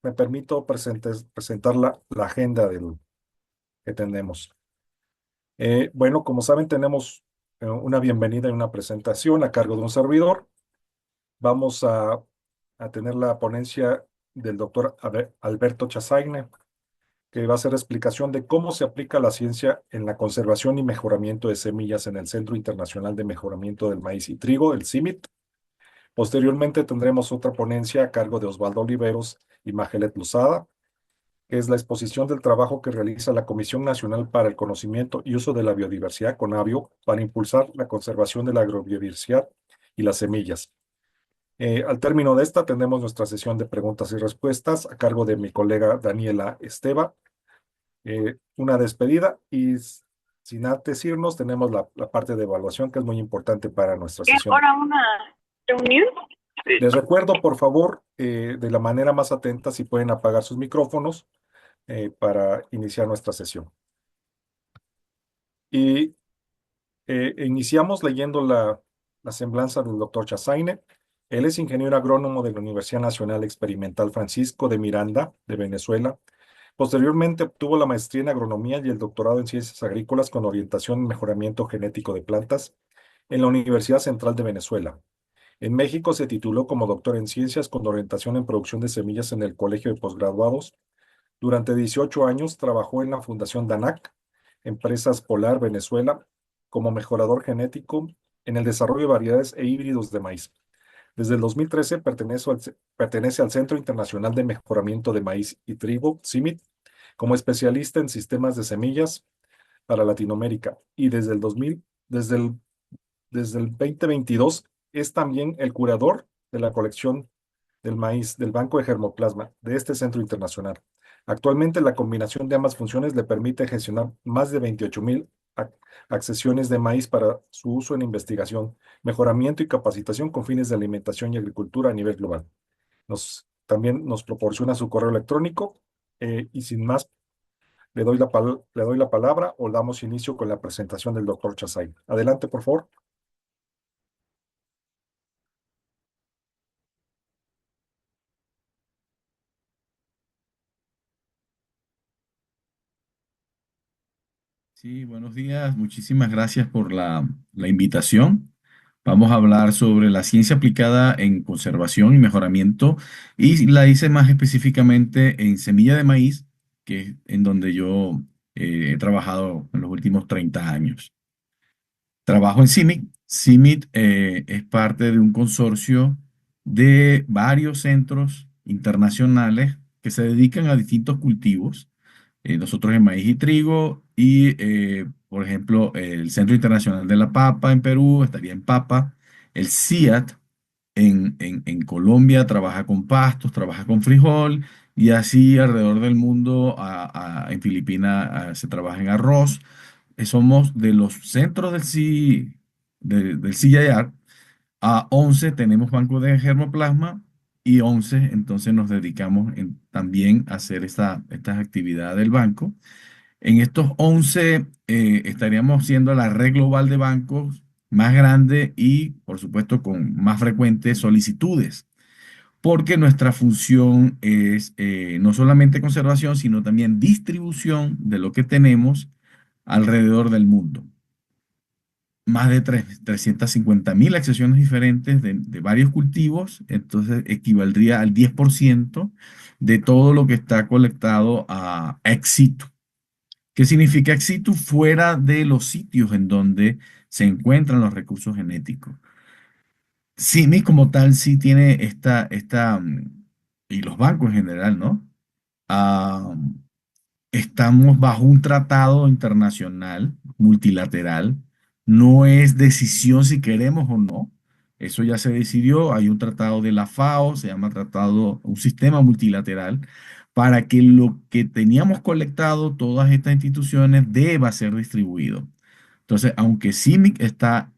me permito presentar la agenda que tenemos. Bueno, como saben, tenemos una bienvenida y una presentación a cargo de un servidor. Vamos a tener la ponencia del doctor Alberto Chasagne, que va a hacer explicación de cómo se aplica la ciencia en la conservación y mejoramiento de semillas en el Centro Internacional de Mejoramiento del Maíz y Trigo, el CIMMYT. Posteriormente tendremos otra ponencia a cargo de Osvaldo Oliveros y Majelet Luzada, que es la exposición del trabajo que realiza la Comisión Nacional para el Conocimiento y Uso de la Biodiversidad, CONABIO, para impulsar la conservación de la agrobiodiversidad y las semillas. Al término de esta, tendremos nuestra sesión de preguntas y respuestas a cargo de mi colega Daniela Esteva. Una despedida y sin antes irnos, tenemos la parte de evaluación que es muy importante para nuestra ¿Es sesión. ahora una reunión? Sí. Les recuerdo, por favor, de la manera más atenta, si pueden apagar sus micrófonos para iniciar nuestra sesión. Y iniciamos leyendo la semblanza del doctor Chasaine. Él es ingeniero agrónomo de la Universidad Nacional Experimental Francisco de Miranda, de Venezuela. Posteriormente obtuvo la maestría en agronomía y el doctorado en ciencias agrícolas con orientación en mejoramiento genético de plantas en la Universidad Central de Venezuela. En México se tituló como doctor en ciencias con orientación en producción de semillas en el Colegio de Posgraduados. Durante 18 años trabajó en la Fundación DANAC, Empresas Polar Venezuela, como mejorador genético en el desarrollo de variedades e híbridos de maíz. Desde el 2013 pertenece al Centro Internacional de Mejoramiento de Maíz y Trigo, CIMMYT, como especialista en sistemas de semillas para Latinoamérica. Y desde el 2022 es también el curador de la colección del maíz del Banco de Germoplasma de este centro internacional. Actualmente la combinación de ambas funciones le permite gestionar más de 28,000 accesiones de maíz para su uso en investigación, mejoramiento y capacitación con fines de alimentación y agricultura a nivel global. También nos proporciona su correo electrónico y sin más, le doy la palabra o damos inicio con la presentación del doctor Chasay. Adelante, por favor. Sí, buenos días. Muchísimas gracias por la invitación. Vamos a hablar sobre la ciencia aplicada en conservación y mejoramiento y la hice más específicamente en semilla de maíz, que es en donde yo he trabajado en los últimos 30 años. Trabajo en CIMMYT. CIMMYT es parte de un consorcio de varios centros internacionales que se dedican a distintos cultivos. Nosotros en maíz y trigo y, por ejemplo, el Centro Internacional de la Papa en Perú estaría en papa. El CIAT en Colombia trabaja con pastos, trabaja con frijol y así alrededor del mundo, en Filipinas se trabaja en arroz. Somos de los centros del CIAR. A 11 tenemos banco de germoplasma y 11 entonces nos dedicamos también a hacer estas actividades del banco. En estos 11 estaríamos siendo la red global de bancos más grande y, por supuesto, con más frecuentes solicitudes, porque nuestra función es no solamente conservación, sino también distribución de lo que tenemos alrededor del mundo. Más de 350.000 accesiones diferentes de varios cultivos, entonces equivaldría al 10% de todo lo que está colectado a ex situ. ¿Qué significa ex situ? Fuera de los sitios en donde se encuentran los recursos genéticos. CIMI como tal sí tiene y los bancos en general, ¿no? Ah, Estamos bajo un tratado internacional, multilateral. No es decisión si queremos o no. Eso ya se decidió. Hay un tratado de la FAO, se llama tratado, un sistema multilateral, para que lo que teníamos colectado, todas estas instituciones, deba ser distribuido. Entonces, aunque CIMIC está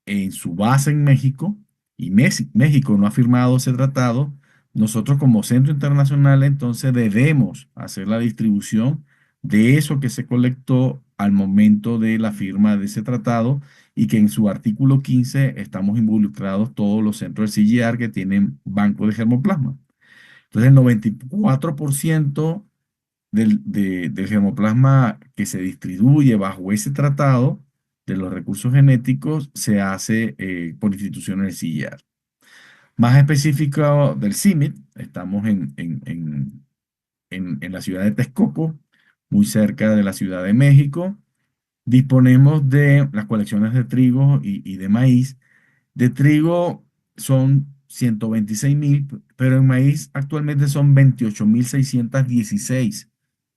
en su base en México y México no ha firmado ese tratado, nosotros como centro internacional entonces debemos hacer la distribución de eso que se colectó al momento de la firma de ese tratado y que en su artículo 15 estamos involucrados todos los centros del CGR que tienen banco de germoplasma. Entonces, el 94% del germoplasma que se distribuye bajo ese tratado de los recursos genéticos se hace por instituciones del CIEAR. Más específico del CIMMYT, estamos en la ciudad de Texcoco, muy cerca de la Ciudad de México. Disponemos de las colecciones de trigo y de maíz. De trigo son 126.000, pero en maíz actualmente son 28.616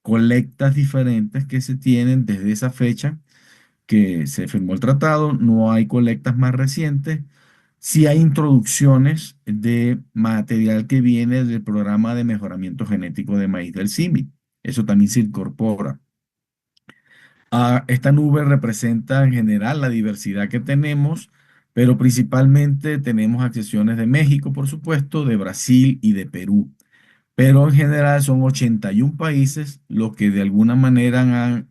colectas diferentes que se tienen desde esa fecha que se firmó el tratado. No hay colectas más recientes. Sí hay introducciones de material que viene del programa de mejoramiento genético de maíz del CIMI. Eso también se incorpora. Esta nube representa en general la diversidad que tenemos, pero principalmente tenemos accesiones de México, por supuesto, de Brasil y de Perú. Pero en general son 81 países los que de alguna manera han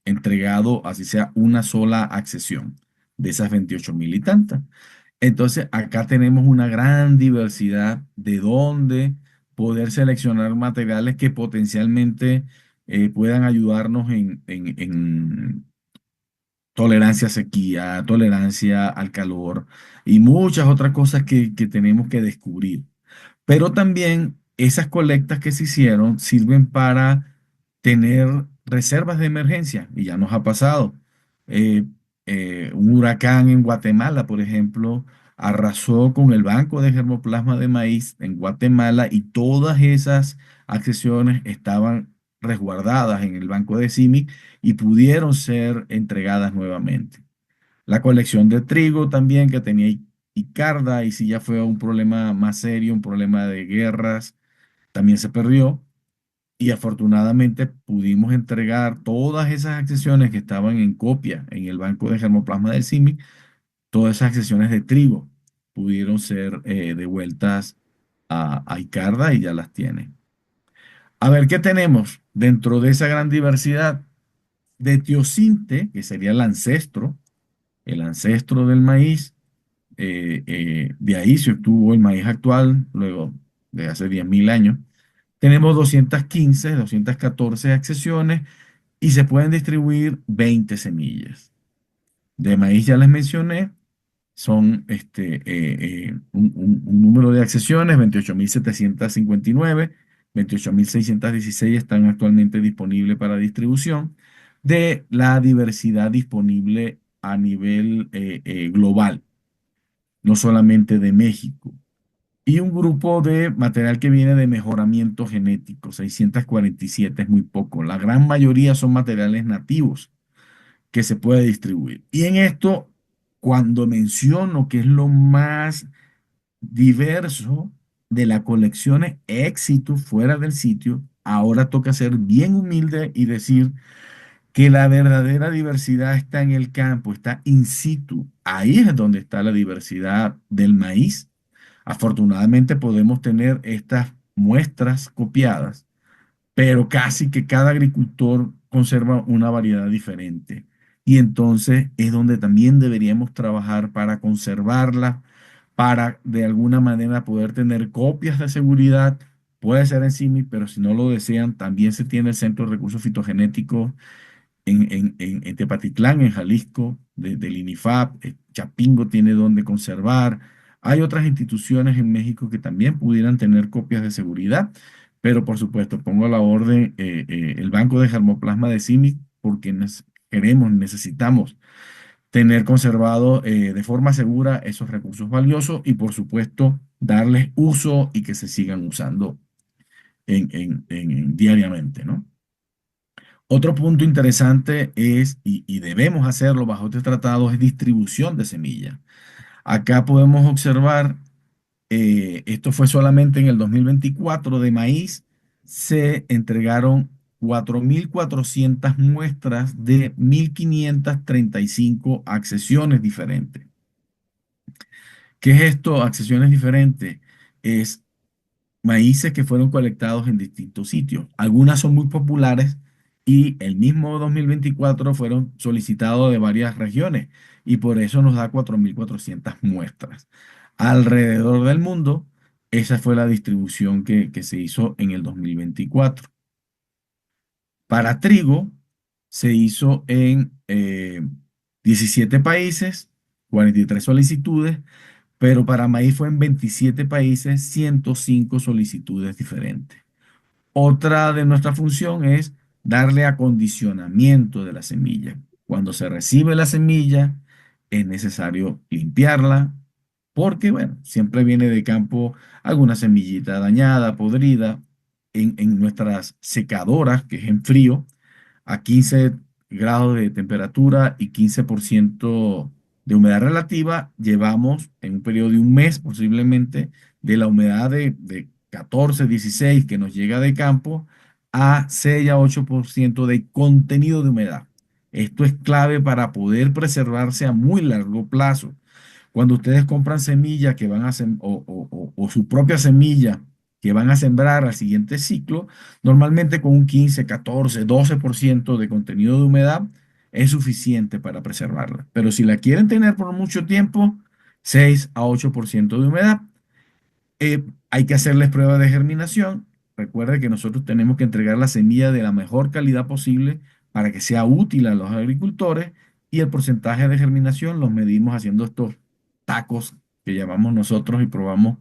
entregado, así sea, una sola accesión de esas 28.000 y tantas. Entonces, acá tenemos una gran diversidad de dónde poder seleccionar materiales que potencialmente puedan ayudarnos en tolerancia a sequía, tolerancia al calor y muchas otras cosas que tenemos que descubrir. Pero también esas colectas que se hicieron sirven para tener reservas de emergencia y ya nos ha pasado. Eh, un huracán en Guatemala, por ejemplo, arrasó con el banco de germoplasma de maíz en Guatemala y todas esas accesiones estaban resguardadas en el banco de CIMI y pudieron ser entregadas nuevamente. La colección de trigo también que tenía Icarda y si ya fue un problema más serio, un problema de guerras, también se perdió. Y afortunadamente pudimos entregar todas esas accesiones que estaban en copia en el banco de germoplasma del CIMI, todas esas accesiones de trigo pudieron ser devueltas a Icarda y ya las tiene. A ver, ¿qué tenemos dentro de esa gran diversidad? De Tiocinte, que sería el ancestro del maíz. De ahí se obtuvo el maíz actual, luego de hace 10.000 años. Tenemos 214 accesiones y se pueden distribuir 20 semillas. De maíz ya les mencioné, son un número de accesiones, 28.759, 28.616 están actualmente disponibles para distribución de la diversidad disponible a nivel global, no solamente de México. Y un grupo de material que viene de mejoramiento genético, 647 es muy poco. La gran mayoría son materiales nativos que se puede distribuir. Y en esto, cuando menciono que es lo más diverso de las colecciones éxito fuera del sitio, ahora toca ser bien humilde y decir que la verdadera diversidad está en el campo, está in situ. Ahí es donde está la diversidad del maíz. Afortunadamente podemos tener estas muestras copiadas, pero casi que cada agricultor conserva una variedad diferente. Y entonces es donde también deberíamos trabajar para conservarla, para de alguna manera poder tener copias de seguridad. Puede ser en CIMI, pero si no lo desean, también se tiene el Centro de Recursos Fitogenéticos en Tepatitlán, en Jalisco, del INIFAP. Chapingo tiene donde conservar. Hay otras instituciones en México que también pudieran tener copias de seguridad, pero por supuesto pongo a la orden el Banco de Germoplasma de CIMIC porque necesitamos tener conservado de forma segura esos recursos valiosos y por supuesto darles uso y que se sigan usando diariamente, ¿no? Otro punto interesante es, y debemos hacerlo bajo este tratado, es distribución de semillas. Acá podemos observar, esto fue solamente en el 2024 de maíz, se entregaron 4.400 muestras de 1.535 accesiones diferentes. ¿Qué es esto? Accesiones diferentes. Es maíces que fueron colectados en distintos sitios. Algunas son muy populares y el mismo 2024 fueron solicitados de varias regiones y por eso nos da 4.400 muestras. Alrededor del mundo, Esa fue la distribución que se hizo en el 2024. Para trigo se hizo en 17 países, 43 solicitudes, pero para maíz fue en 27 países, 105 solicitudes diferentes. Otra de nuestra función es darle acondicionamiento de la semilla. Cuando se recibe la semilla, es necesario limpiarla, porque, bueno, siempre viene de campo alguna semillita dañada, podrida. En nuestras secadoras, que es en frío, a 15 grados de temperatura y 15% de humedad relativa, llevamos en un periodo de un mes posiblemente de la humedad de 14, 16 que nos llega de campo a 6 a 8% de contenido de humedad. Esto es clave para poder preservarse a muy largo plazo. Cuando ustedes compran semillas que van a o su propia semilla que van a sembrar al siguiente ciclo, normalmente con un 15, 14, 12% de contenido de humedad es suficiente para preservarla. Pero si la quieren tener por mucho tiempo, 6 a 8% de humedad. Hay que hacerles pruebas de germinación. Recuerde que nosotros tenemos que entregar la semilla de la mejor calidad posible para que sea útil a los agricultores, y el porcentaje de germinación los medimos haciendo estos tacos que llamamos nosotros y probamos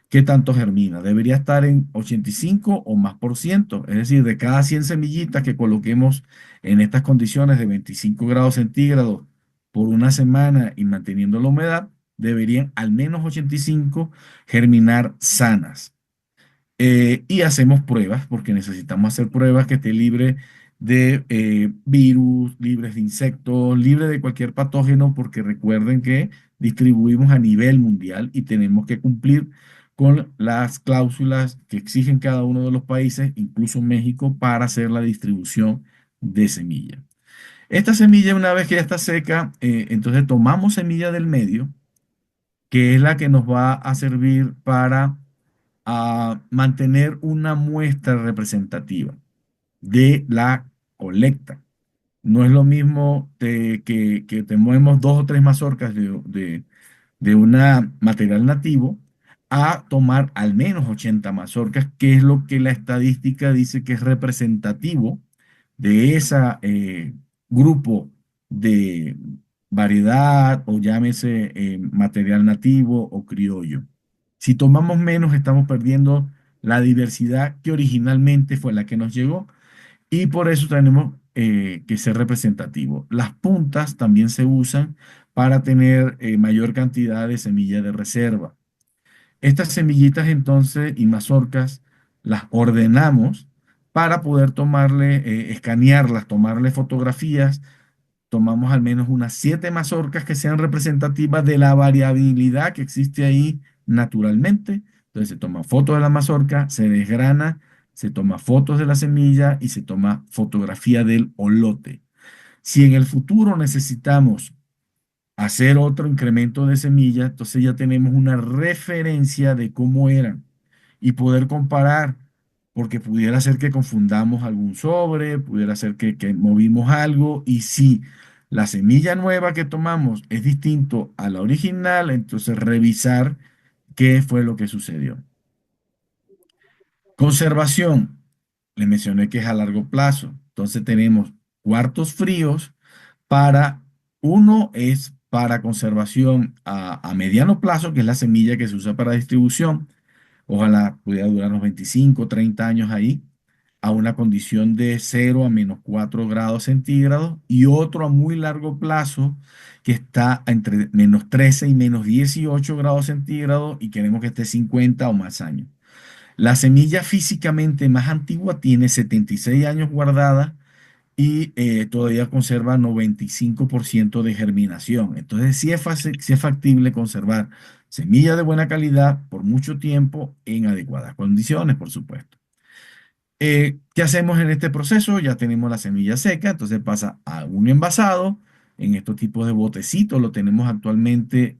qué tanto germina. Debería estar en 85 o más por ciento, es decir, de cada 100 semillitas que coloquemos en estas condiciones de 25 grados centígrados por una semana y manteniendo la humedad, deberían al menos 85 germinar sanas. Y hacemos pruebas, porque necesitamos hacer pruebas que esté libre de virus, libres de insectos, libre de cualquier patógeno, porque recuerden que distribuimos a nivel mundial y tenemos que cumplir con las cláusulas que exigen cada uno de los países, incluso México, para hacer la distribución de semilla. Esta semilla, una vez que ya está seca, entonces tomamos semilla del medio, que es la que nos va a servir para mantener una muestra representativa de la colecta. No es lo mismo que tomemos dos o tres mazorcas de una material nativo a tomar al menos 80 mazorcas, que es lo que la estadística dice que es representativo de ese grupo de variedad, o llámese material nativo o criollo. Si tomamos menos, estamos perdiendo la diversidad que originalmente fue la que nos llegó, y por eso tenemos que ser representativos. Las puntas también se usan para tener mayor cantidad de semillas de reserva. Estas semillitas entonces y mazorcas las ordenamos para poder tomarle, escanearlas, tomarle fotografías. Tomamos al menos unas 7 mazorcas que sean representativas de la variabilidad que existe ahí naturalmente. Entonces se toma foto de la mazorca, se desgrana, se toma fotos de la semilla y se toma fotografía del olote. Si en el futuro necesitamos hacer otro incremento de semilla, entonces ya tenemos una referencia de cómo eran y poder comparar, porque pudiera ser que confundamos algún sobre, pudiera ser que movimos algo, y si la semilla nueva que tomamos es distinto a la original, entonces revisar qué fue lo que sucedió. Conservación. Les mencioné que es a largo plazo. Entonces tenemos cuartos fríos para, uno es para conservación a mediano plazo, que es la semilla que se usa para distribución. Ojalá pudiera durar unos 25, 30 años ahí, a una condición de 0 a -4 grados centígrados. Y otro a muy largo plazo, que está entre -13 y -18 grados centígrados, y queremos que esté 50 o más años. La semilla físicamente más antigua tiene 76 años guardada y todavía conserva 95% de germinación. Entonces, sí es factible conservar semilla de buena calidad por mucho tiempo en adecuadas condiciones, por supuesto. ¿Qué hacemos en este proceso? Ya tenemos la semilla seca, entonces pasa a un envasado. En estos tipos de botecitos lo tenemos actualmente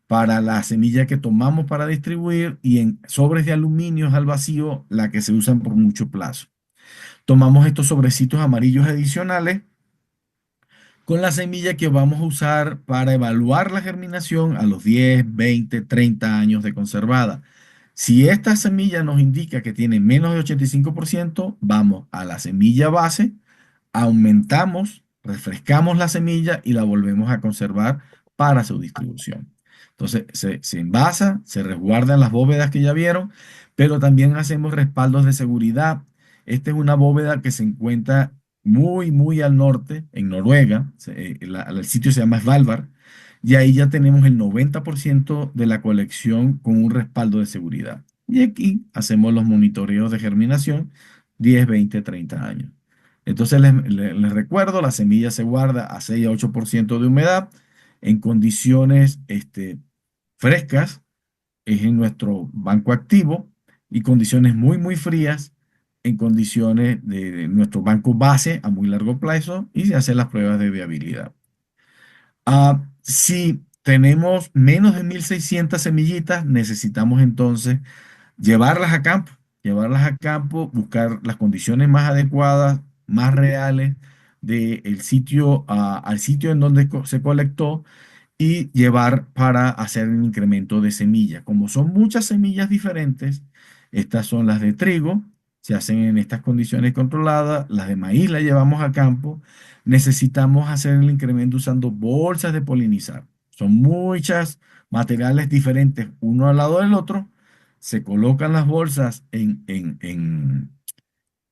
para la semilla que tomamos para distribuir, y en sobres de aluminio al vacío, la que se usan por mucho plazo. Tomamos estos sobrecitos amarillos adicionales con la semilla que vamos a usar para evaluar la germinación a los 10, 20, 30 años de conservada. Si esta semilla nos indica que tiene menos de 85%, vamos a la semilla base, aumentamos, refrescamos la semilla y la volvemos a conservar para su distribución. Entonces, se envasa, se resguardan las bóvedas que ya vieron, pero también hacemos respaldos de seguridad. Esta es una bóveda que se encuentra muy, muy al norte, en Noruega. El sitio se llama Svalbard. Y ahí ya tenemos el 90% de la colección con un respaldo de seguridad. Y aquí hacemos los monitoreos de germinación 10, 20, 30 años. Entonces les recuerdo, la semilla se guarda a 6 a 8% de humedad en condiciones frescas, es en nuestro banco activo, y condiciones muy, muy frías en condiciones de nuestro banco base a muy largo plazo y se hacen las pruebas de viabilidad. Si tenemos menos de 1.600 semillitas, necesitamos entonces llevarlas a campo, buscar las condiciones más adecuadas, más reales del sitio al sitio en donde se colectó y llevar para hacer el incremento de semillas. Como son muchas semillas diferentes, estas son las de trigo, se hacen en estas condiciones controladas, las de maíz las llevamos a campo, necesitamos hacer el incremento usando bolsas de polinizar. Son muchas materiales diferentes uno al lado del otro, se colocan las bolsas en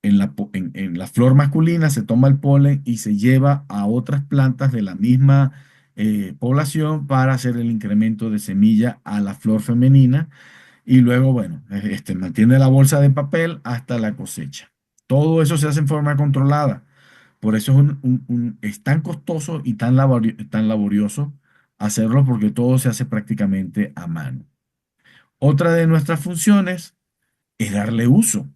la flor masculina, se toma el polen y se lleva a otras plantas de la misma población para hacer el incremento de semilla a la flor femenina y luego, bueno, mantiene la bolsa de papel hasta la cosecha. Todo eso se hace en forma controlada. Por eso es tan costoso y tan laborioso hacerlo porque todo se hace prácticamente a mano. Otra de nuestras funciones es darle uso.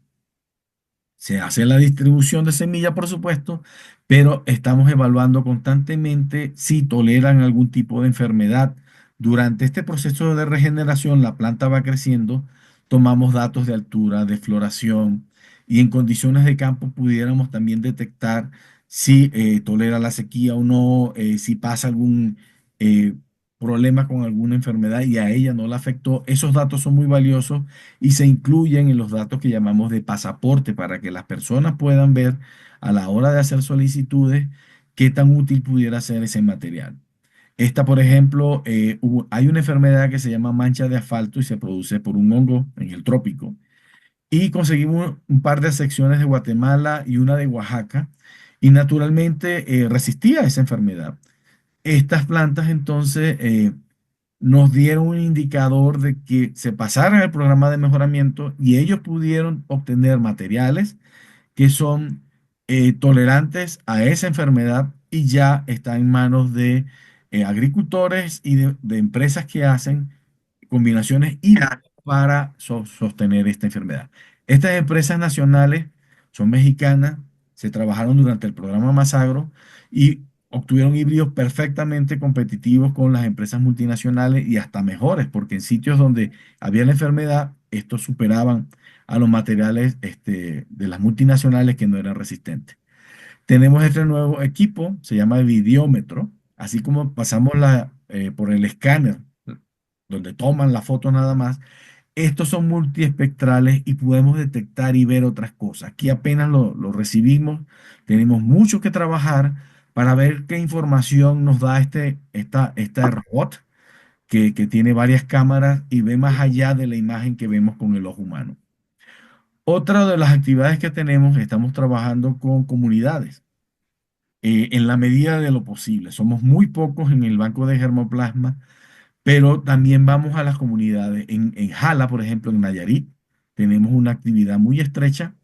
Se hace la distribución de semilla, por supuesto, pero estamos evaluando constantemente si toleran algún tipo de enfermedad. Durante este proceso de regeneración, la planta va creciendo, tomamos datos de altura, de floración y en condiciones de campo pudiéramos también detectar si tolera la sequía o no, si pasa algún eh, problema con alguna enfermedad y a ella no la afectó. Esos datos son muy valiosos y se incluyen en los datos que llamamos de pasaporte para que las personas puedan ver a la hora de hacer solicitudes qué tan útil pudiera ser ese material. Esta, por ejemplo, hay una enfermedad que se llama mancha de asfalto y se produce por un hongo en el trópico. Y conseguimos un par de secciones de Guatemala y una de Oaxaca y naturalmente resistía a esa enfermedad. Estas plantas entonces nos dieron un indicador de que se pasara el programa de mejoramiento y ellos pudieron obtener materiales que son tolerantes a esa enfermedad y ya está en manos de agricultores y de empresas que hacen combinaciones híbridas para sostener esta enfermedad. Estas empresas nacionales son mexicanas, se trabajaron durante el programa Masagro y obtuvieron híbridos perfectamente competitivos con las empresas multinacionales y hasta mejores, porque en sitios donde había la enfermedad, estos superaban a los materiales de las multinacionales que no eran resistentes. Tenemos este nuevo equipo, se llama Videómetro, así como pasamos por el escáner, donde toman la foto nada más. Estos son multiespectrales y podemos detectar y ver otras cosas. Aquí apenas lo recibimos, tenemos mucho que trabajar para ver qué información nos da este robot que tiene varias cámaras y ve más allá de la imagen que vemos con el ojo humano. Otra de las actividades que tenemos, estamos trabajando con comunidades en la medida de lo posible. Somos muy pocos en el banco de germoplasma, pero también vamos a las comunidades. En Jala, por ejemplo, en Nayarit, tenemos una actividad muy estrecha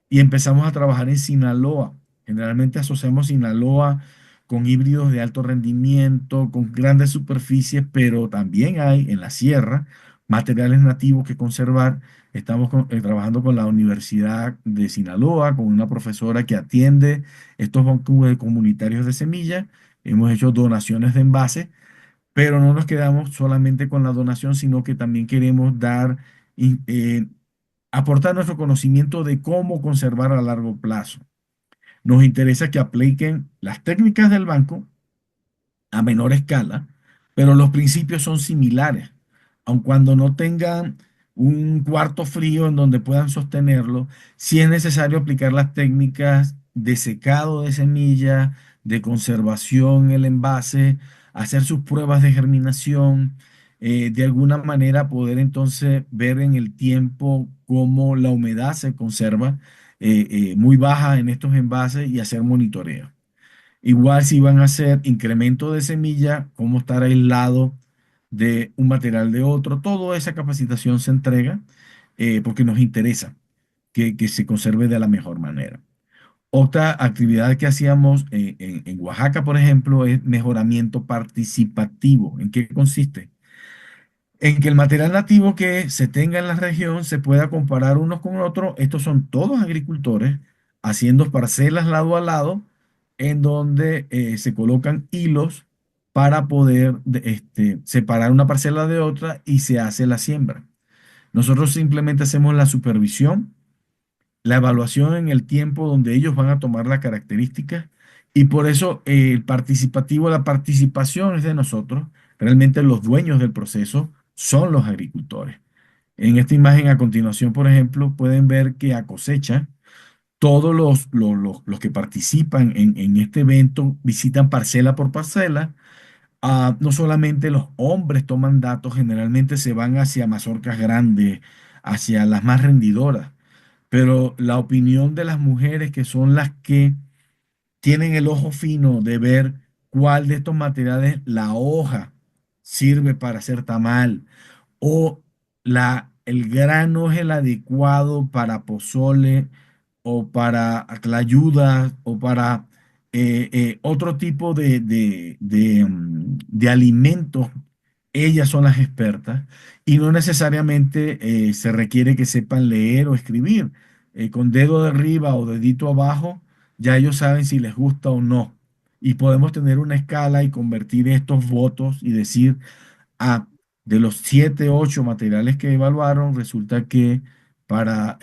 y empezamos a trabajar en Sinaloa. Generalmente asociamos Sinaloa con híbridos de alto rendimiento, con grandes superficies, pero también hay en la sierra materiales nativos que conservar. Estamos trabajando con la Universidad de Sinaloa, con una profesora que atiende estos bancos comunitarios de semillas. Hemos hecho donaciones de envases, pero no nos quedamos solamente con la donación, sino que también queremos y, eh, aportar nuestro conocimiento de cómo conservar a largo plazo. Nos interesa que apliquen las técnicas del banco a menor escala, pero los principios son similares, aun cuando no tengan un cuarto frío en donde puedan sostenerlo. Si es necesario aplicar las técnicas de secado de semilla, de conservación en el envase, hacer sus pruebas de germinación, de alguna manera poder entonces ver en el tiempo cómo la humedad se conserva muy baja en estos envases y hacer monitoreo. Igual si van a hacer incremento de semilla, cómo estar aislado de un material de otro, toda esa capacitación se entrega porque nos interesa que se conserve de la mejor manera. Otra actividad que hacíamos en Oaxaca, por ejemplo, es mejoramiento participativo. ¿En qué consiste? En que el material nativo que se tenga en la región se pueda comparar unos con otros. Estos son todos agricultores haciendo parcelas lado a lado en donde se colocan hilos para poder separar una parcela de otra y se hace la siembra. Nosotros simplemente hacemos la supervisión, la evaluación en el tiempo donde ellos van a tomar las características y por eso el participativo, la participación es de nosotros. Realmente los dueños del proceso son los agricultores. En esta imagen a continuación, por ejemplo, pueden ver que a cosecha, todos los que participan en este evento visitan parcela por parcela. No solamente los hombres toman datos, generalmente se van hacia mazorcas grandes, hacia las más rendidoras, pero la opinión de las mujeres que son las que tienen el ojo fino de ver cuál de estos materiales, la hoja, sirve para hacer tamal o el grano es el adecuado para pozole o para clayudas o para otro tipo de alimentos. Ellas son las expertas y no necesariamente se requiere que sepan leer o escribir. Con dedo de arriba o dedito abajo, ya ellos saben si les gusta o no. Y podemos tener una escala y convertir estos votos y decir, ah, de los 7, 8 materiales que evaluaron, resulta que para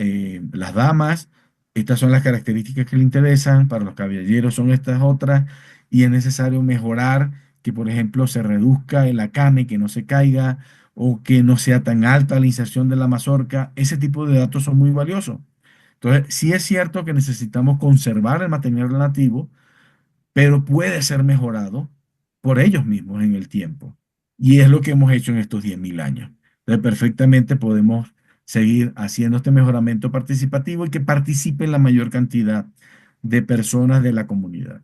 las damas, estas son las características que le interesan, para los caballeros son estas otras, y es necesario mejorar que, por ejemplo, se reduzca el acame, que no se caiga, o que no sea tan alta la inserción de la mazorca. Ese tipo de datos son muy valiosos. Entonces, sí es cierto que necesitamos conservar el material nativo, pero puede ser mejorado por ellos mismos en el tiempo. Y es lo que hemos hecho en estos 10.000 años. Entonces, perfectamente podemos seguir haciendo este mejoramiento participativo y que participe la mayor cantidad de personas de la comunidad.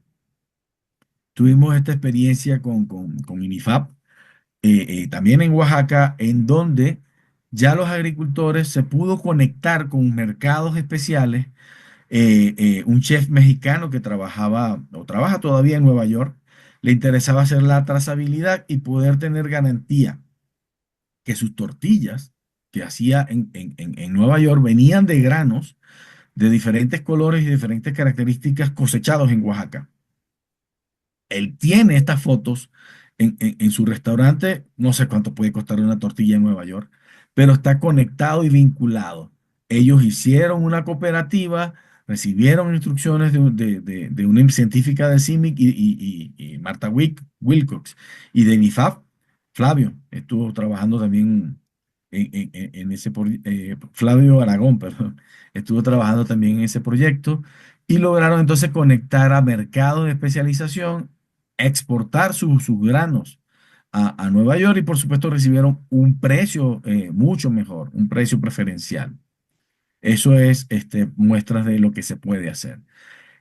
Tuvimos esta experiencia con INIFAP, también en Oaxaca, en donde ya los agricultores se pudo conectar con mercados especiales. Un chef mexicano que trabajaba o trabaja todavía en Nueva York, le interesaba hacer la trazabilidad y poder tener garantía que sus tortillas que hacía en Nueva York venían de granos de diferentes colores y diferentes características cosechados en Oaxaca. Él tiene estas fotos en su restaurante. No sé cuánto puede costar una tortilla en Nueva York, pero está conectado y vinculado. Ellos hicieron una cooperativa, recibieron instrucciones de una científica de CIMIC y Marta Wilcox y de NIFAP. Flavio estuvo trabajando también en ese Flavio Aragón, perdón, estuvo trabajando también en ese proyecto y lograron entonces conectar a mercados de especialización, exportar sus granos a Nueva York y por supuesto recibieron un precio mucho mejor, un precio preferencial. Eso es muestras de lo que se puede hacer.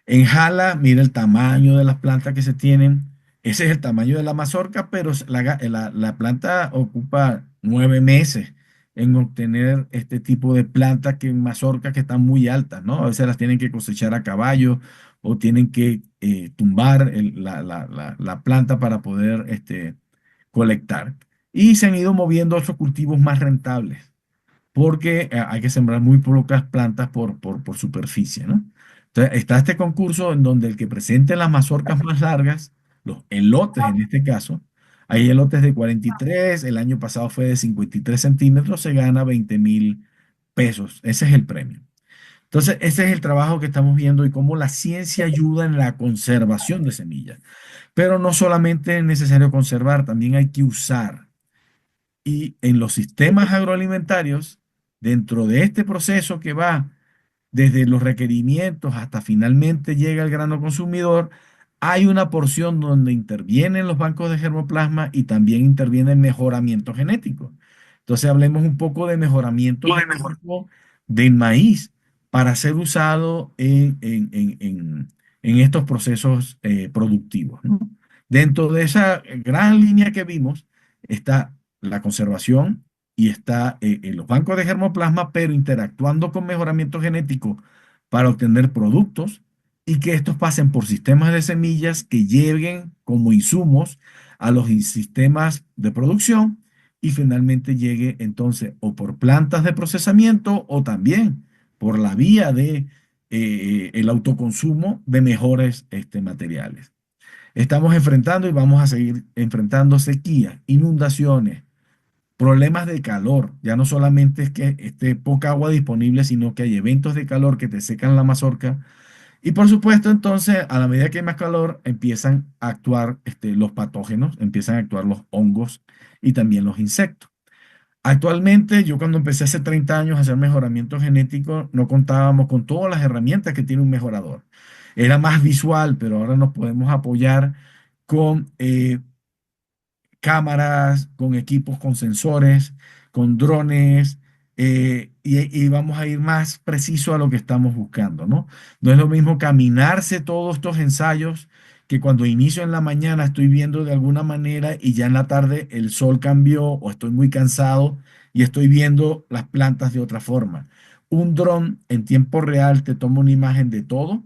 En Jala, mira el tamaño de las plantas que se tienen. Ese es el tamaño de la mazorca, pero la planta ocupa 9 meses en obtener este tipo de plantas que mazorcas que están muy altas, ¿no? A veces las tienen que cosechar a caballo o tienen que tumbar la planta para poder colectar. Y se han ido moviendo a otros cultivos más rentables porque hay que sembrar muy pocas plantas por superficie, ¿no? Entonces, está este concurso en donde el que presente las mazorcas más largas, los elotes en este caso, hay elotes de 43, el año pasado fue de 53 centímetros, se gana 20.000 pesos. Ese es el premio. Entonces, ese es el trabajo que estamos viendo y cómo la ciencia ayuda en la conservación de semillas. Pero no solamente es necesario conservar, también hay que usar. Y en los sistemas agroalimentarios, dentro de este proceso que va desde los requerimientos hasta finalmente llega el grano consumidor, hay una porción donde intervienen los bancos de germoplasma y también interviene el mejoramiento genético. Entonces hablemos un poco de mejoramiento genético del maíz para ser usado en estos procesos productivos, ¿no? Dentro de esa gran línea que vimos está la conservación y está en los bancos de germoplasma, pero interactuando con mejoramiento genético para obtener productos y que estos pasen por sistemas de semillas que lleguen como insumos a los sistemas de producción y finalmente llegue entonces o por plantas de procesamiento o también por la vía de el autoconsumo de mejores materiales. Estamos enfrentando y vamos a seguir enfrentando sequías, inundaciones, problemas de calor. Ya no solamente es que esté poca agua disponible, sino que hay eventos de calor que te secan la mazorca. Y por supuesto, entonces, a la medida que hay más calor, empiezan a actuar los patógenos, empiezan a actuar los hongos y también los insectos. Actualmente, yo cuando empecé hace 30 años a hacer mejoramiento genético, no contábamos con todas las herramientas que tiene un mejorador. Era más visual, pero ahora nos podemos apoyar con cámaras, con equipos con sensores, con drones, y vamos a ir más preciso a lo que estamos buscando, ¿no? No es lo mismo caminarse todos estos ensayos que cuando inicio en la mañana estoy viendo de alguna manera y ya en la tarde el sol cambió o estoy muy cansado y estoy viendo las plantas de otra forma. Un dron en tiempo real te toma una imagen de todo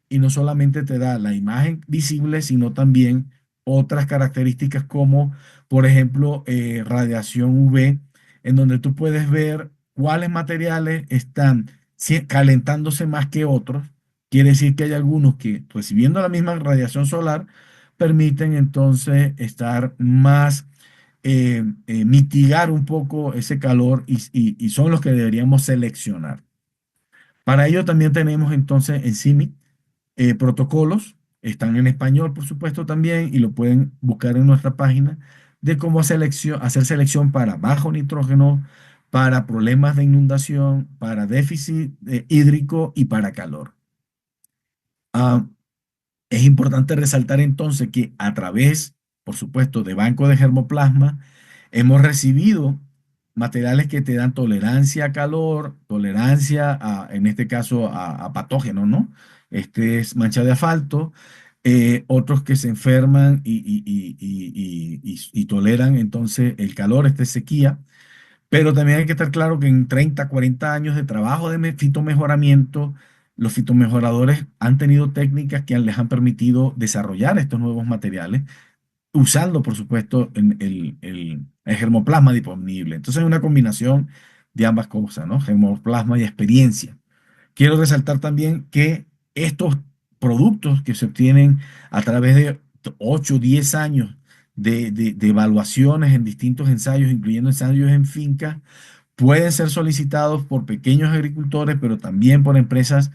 y no solamente te da la imagen visible, sino también otras características como por ejemplo, radiación UV, en donde tú puedes ver cuáles materiales están calentándose más que otros. Quiere decir que hay algunos que recibiendo la misma radiación solar permiten entonces estar más, mitigar un poco ese calor y son los que deberíamos seleccionar. Para ello también tenemos entonces en CIMI protocolos, están en español, por supuesto, también, y lo pueden buscar en nuestra página de cómo hacer selección para bajo nitrógeno, para problemas de inundación, para déficit hídrico y para calor. Ah, es importante resaltar entonces que a través, por supuesto, de banco de germoplasma, hemos recibido materiales que te dan tolerancia a calor, tolerancia en este caso, a patógenos, ¿no? Este es mancha de asfalto, otros que se enferman y toleran entonces el calor, esta es sequía. Pero también hay que estar claro que en 30, 40 años de trabajo de fitomejoramiento, los fitomejoradores han tenido técnicas que les han permitido desarrollar estos nuevos materiales, usando, por supuesto, el germoplasma disponible. Entonces es una combinación de ambas cosas, ¿no? Germoplasma y experiencia. Quiero resaltar también que estos productos que se obtienen a través de 8 o 10 años de evaluaciones en distintos ensayos, incluyendo ensayos en fincas, pueden ser solicitados por pequeños agricultores, pero también por empresas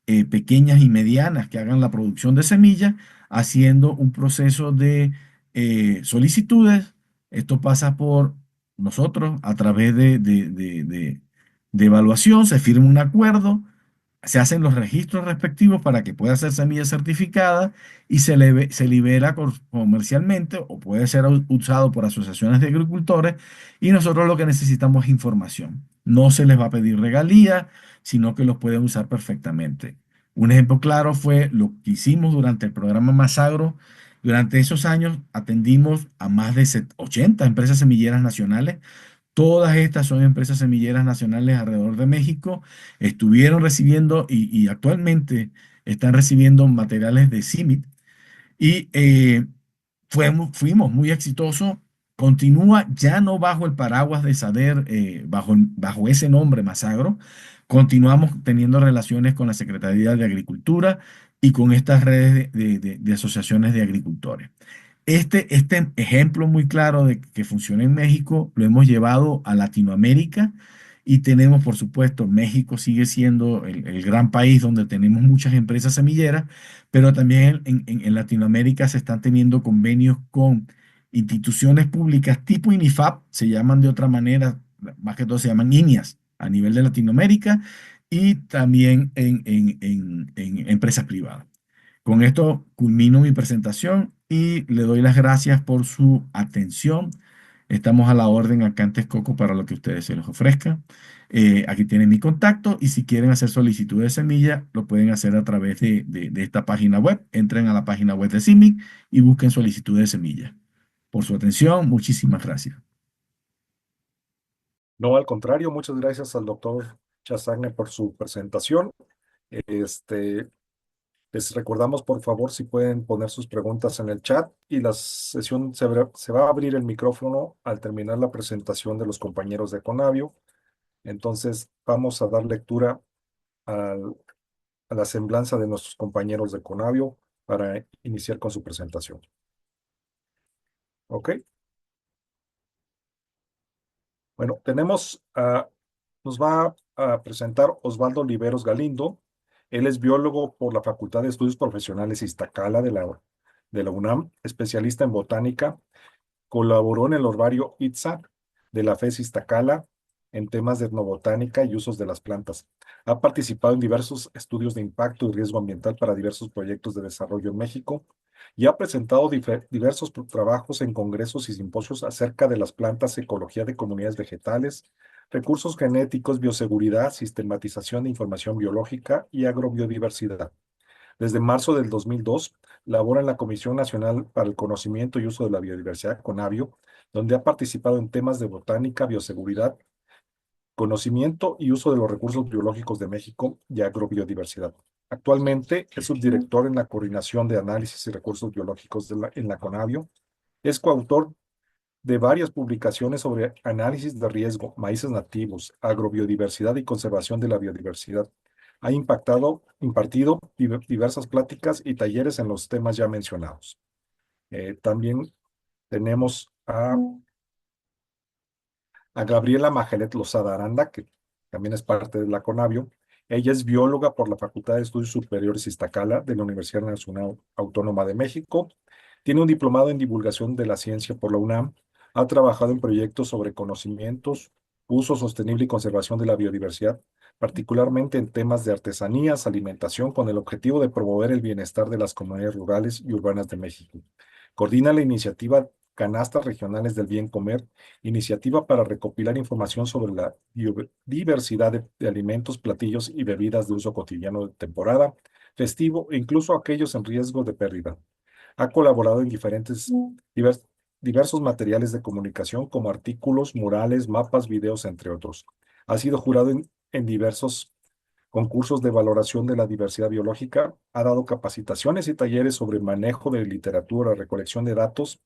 pequeñas y medianas que hagan la producción de semillas, haciendo un proceso de solicitudes. Esto pasa por nosotros a través de evaluación, se firma un acuerdo, se hacen los registros respectivos para que pueda ser semilla certificada y se libera comercialmente o puede ser usado por asociaciones de agricultores y nosotros lo que necesitamos es información. No se les va a pedir regalía, sino que los pueden usar perfectamente. Un ejemplo claro fue lo que hicimos durante el programa Masagro. Durante esos años atendimos a más de 80 empresas semilleras nacionales. Todas estas son empresas semilleras nacionales alrededor de México. Estuvieron recibiendo y actualmente están recibiendo materiales de CIMIT y fuimos muy exitosos. Continúa ya no bajo el paraguas de SADER, bajo ese nombre Masagro. Continuamos teniendo relaciones con la Secretaría de Agricultura y con estas redes de asociaciones de agricultores. Este ejemplo muy claro de que funciona en México lo hemos llevado a Latinoamérica y tenemos, por supuesto, México sigue siendo el gran país donde tenemos muchas empresas semilleras, pero también en Latinoamérica se están teniendo convenios con instituciones públicas tipo INIFAP, se llaman de otra manera, más que todo se llaman INIAS, a nivel de Latinoamérica y también en empresas privadas. Con esto culmino mi presentación y le doy las gracias por su atención. Estamos a la orden acá en Texcoco para lo que ustedes se les ofrezca. Aquí tienen mi contacto y si quieren hacer solicitud de semilla, lo pueden hacer a través de esta página web. Entren a la página web de CIMIC y busquen solicitud de semilla. Por su atención, muchísimas gracias. No, al contrario, muchas gracias al doctor Chazagne por su presentación. Este, Les recordamos, por favor, si pueden poner sus preguntas en el chat y la sesión se va a abrir el micrófono al terminar la presentación de los compañeros de Conavio. Entonces, vamos a dar lectura al- a la semblanza de nuestros compañeros de Conavio para iniciar con su presentación. ¿Ok? Bueno, nos va a presentar Osvaldo Oliveros Galindo. Él es biólogo por la Facultad de Estudios Profesionales Iztacala de la UNAM, especialista en botánica. Colaboró en el herbario ITSA de la FES Iztacala en temas de etnobotánica y usos de las plantas. Ha participado en diversos estudios de impacto y riesgo ambiental para diversos proyectos de desarrollo en México y ha presentado diversos trabajos en congresos y simposios acerca de las plantas, ecología de comunidades vegetales, recursos genéticos, bioseguridad, sistematización de información biológica y agrobiodiversidad. Desde marzo del 2002, labora en la Comisión Nacional para el Conocimiento y Uso de la Biodiversidad, CONABIO, donde ha participado en temas de botánica, bioseguridad, conocimiento y uso de los recursos biológicos de México y agrobiodiversidad. Actualmente es subdirector en la Coordinación de Análisis y Recursos Biológicos en la CONABIO. Es coautor de varias publicaciones sobre análisis de riesgo, maíces nativos, agrobiodiversidad y conservación de la biodiversidad. Ha impartido diversas pláticas y talleres en los temas ya mencionados. También tenemos a Gabriela Majelet Lozada Aranda, que también es parte de la CONABIO. Ella es bióloga por la Facultad de Estudios Superiores Iztacala de la Universidad Nacional Autónoma de México. Tiene un diplomado en divulgación de la ciencia por la UNAM. Ha trabajado en proyectos sobre conocimientos, uso sostenible y conservación de la biodiversidad, particularmente en temas de artesanías, alimentación, con el objetivo de promover el bienestar de las comunidades rurales y urbanas de México. Coordina la iniciativa Canastas Regionales del Bien Comer, iniciativa para recopilar información sobre la biodiversidad de alimentos, platillos y bebidas de uso cotidiano de temporada, festivo e incluso aquellos en riesgo de pérdida. Ha colaborado en divers- diversos materiales de comunicación como artículos, murales, mapas, videos, entre otros. Ha sido jurado en diversos concursos de valoración de la diversidad biológica, ha dado capacitaciones y talleres sobre manejo de literatura, recolección de datos,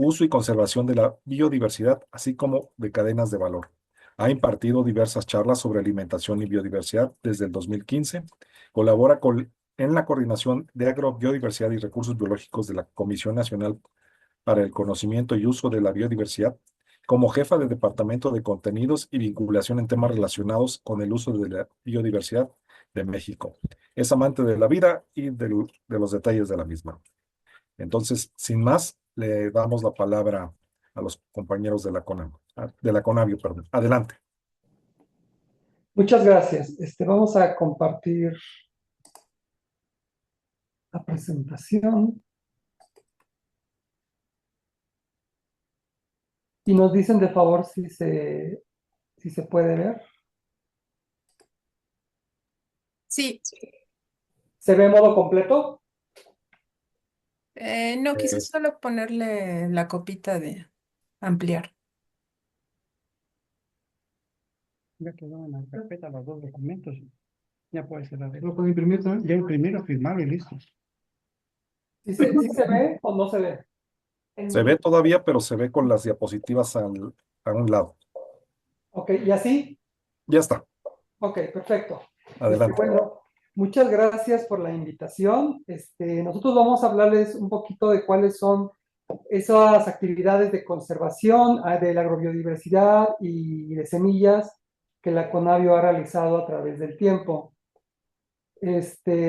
uso y conservación de la biodiversidad, así como de cadenas de valor. Ha impartido diversas charlas sobre alimentación y biodiversidad desde el 2015. Colabora en la coordinación de agrobiodiversidad y recursos biológicos de la Comisión Nacional para el Conocimiento y Uso de la Biodiversidad como jefa de Departamento de Contenidos y Vinculación en temas relacionados con el uso de la biodiversidad de México. Es amante de la vida y de los detalles de la misma. Entonces, sin más, le damos la palabra a los compañeros de de la CONABIO, perdón. Adelante. Muchas gracias. Vamos a compartir la presentación y nos dicen de favor si se puede ver. Sí, ¿Se ve en modo completo? no, Eh, quise solo ponerle la copita de ampliar. Ya quedó en la carpeta los dos documentos. Ya puede ser la vez. Lo puedo imprimir también. Ya imprimir, firmar y listo. ¿Sí se ve o no se ve? Se ve todavía, pero se ve con las diapositivas a un lado. Ok, ¿y así? Ya está. Ok, perfecto. Adelante. Bueno, muchas gracias por la invitación. Nosotros vamos a hablarles un poquito de cuáles son esas actividades de conservación de la agrobiodiversidad y de semillas que la Conavio ha realizado a través del tiempo.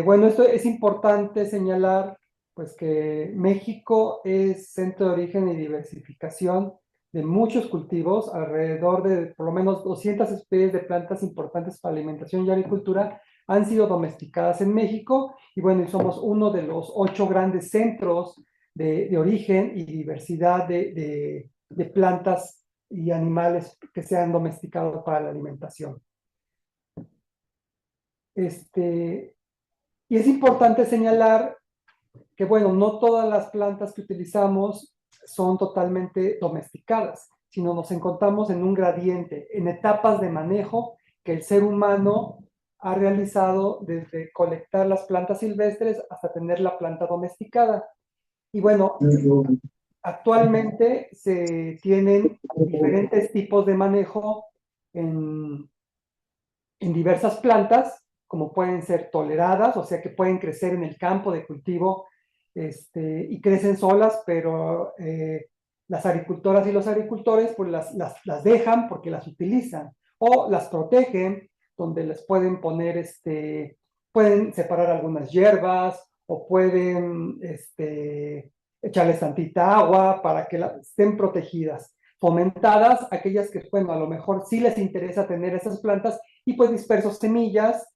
Bueno, esto es importante señalar, pues que México es centro de origen y diversificación de muchos cultivos, alrededor de por lo menos 200 especies de plantas importantes para alimentación y agricultura han sido domesticadas en México, y bueno, somos uno de los 8 grandes centros de origen y diversidad de plantas y animales que se han domesticado para la alimentación. Y es importante señalar que, bueno, no todas las plantas que utilizamos son totalmente domesticadas, sino nos encontramos en un gradiente, en etapas de manejo que el ser humano ha realizado desde colectar las plantas silvestres hasta tener la planta domesticada. Y bueno, actualmente se tienen diferentes tipos de manejo en diversas plantas, como pueden ser toleradas, o sea que pueden crecer en el campo de cultivo y crecen solas, pero las agricultoras y los agricultores pues las dejan porque las utilizan, o las protegen, donde les pueden poner, pueden separar algunas hierbas, o pueden echarles tantita agua para que estén protegidas. Fomentadas, aquellas que, bueno, a lo mejor sí les interesa tener esas plantas, y pues disperso semillas,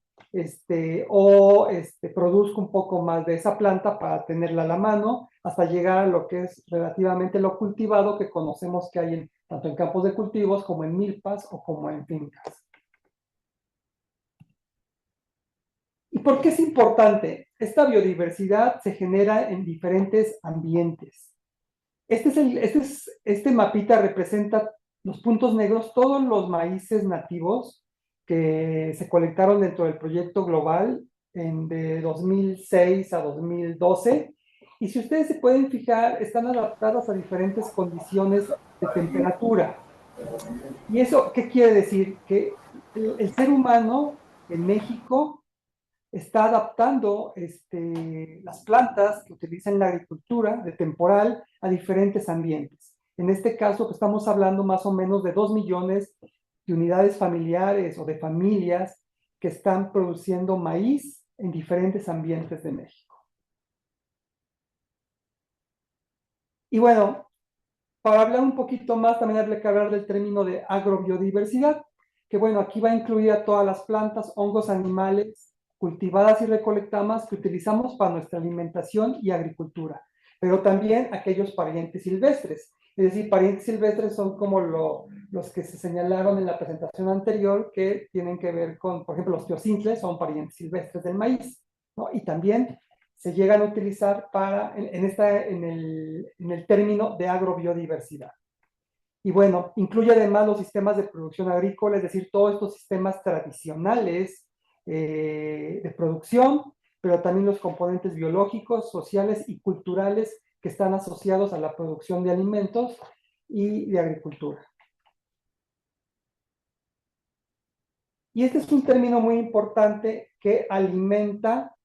produzco un poco más de esa planta para tenerla a la mano, hasta llegar a lo que es relativamente lo cultivado que conocemos que hay tanto en campos de cultivos como en milpas o como en fincas. ¿Y por qué es importante? Esta biodiversidad se genera en diferentes ambientes. Este mapita representa los puntos negros, todos los maíces nativos que se colectaron dentro del proyecto global de 2006 a 2012. Y si ustedes se pueden fijar, están adaptadas a diferentes condiciones de temperatura. ¿Y eso qué quiere decir? Que el ser humano en México está adaptando las plantas que utiliza en la agricultura de temporal a diferentes ambientes. En este caso, que estamos hablando más o menos de 2 millones de unidades familiares o de familias que están produciendo maíz en diferentes ambientes de México. Y bueno, para hablar un poquito más, también habría que hablar del término de agrobiodiversidad, que bueno, aquí va a incluir a todas las plantas, hongos, animales, cultivadas y recolectadas que utilizamos para nuestra alimentación y agricultura, pero también aquellos parientes silvestres. Es decir, parientes silvestres son como los que se señalaron en la presentación anterior, que tienen que ver con, por ejemplo, los teosintles son parientes silvestres del maíz, ¿no? Y también se llegan a utilizar en el término de agrobiodiversidad. Y bueno, incluye además los sistemas de producción agrícola, es decir, todos estos sistemas tradicionales de producción, pero también los componentes biológicos, sociales y culturales que están asociados a la producción de alimentos y de agricultura. Y este es un término muy importante que alimenta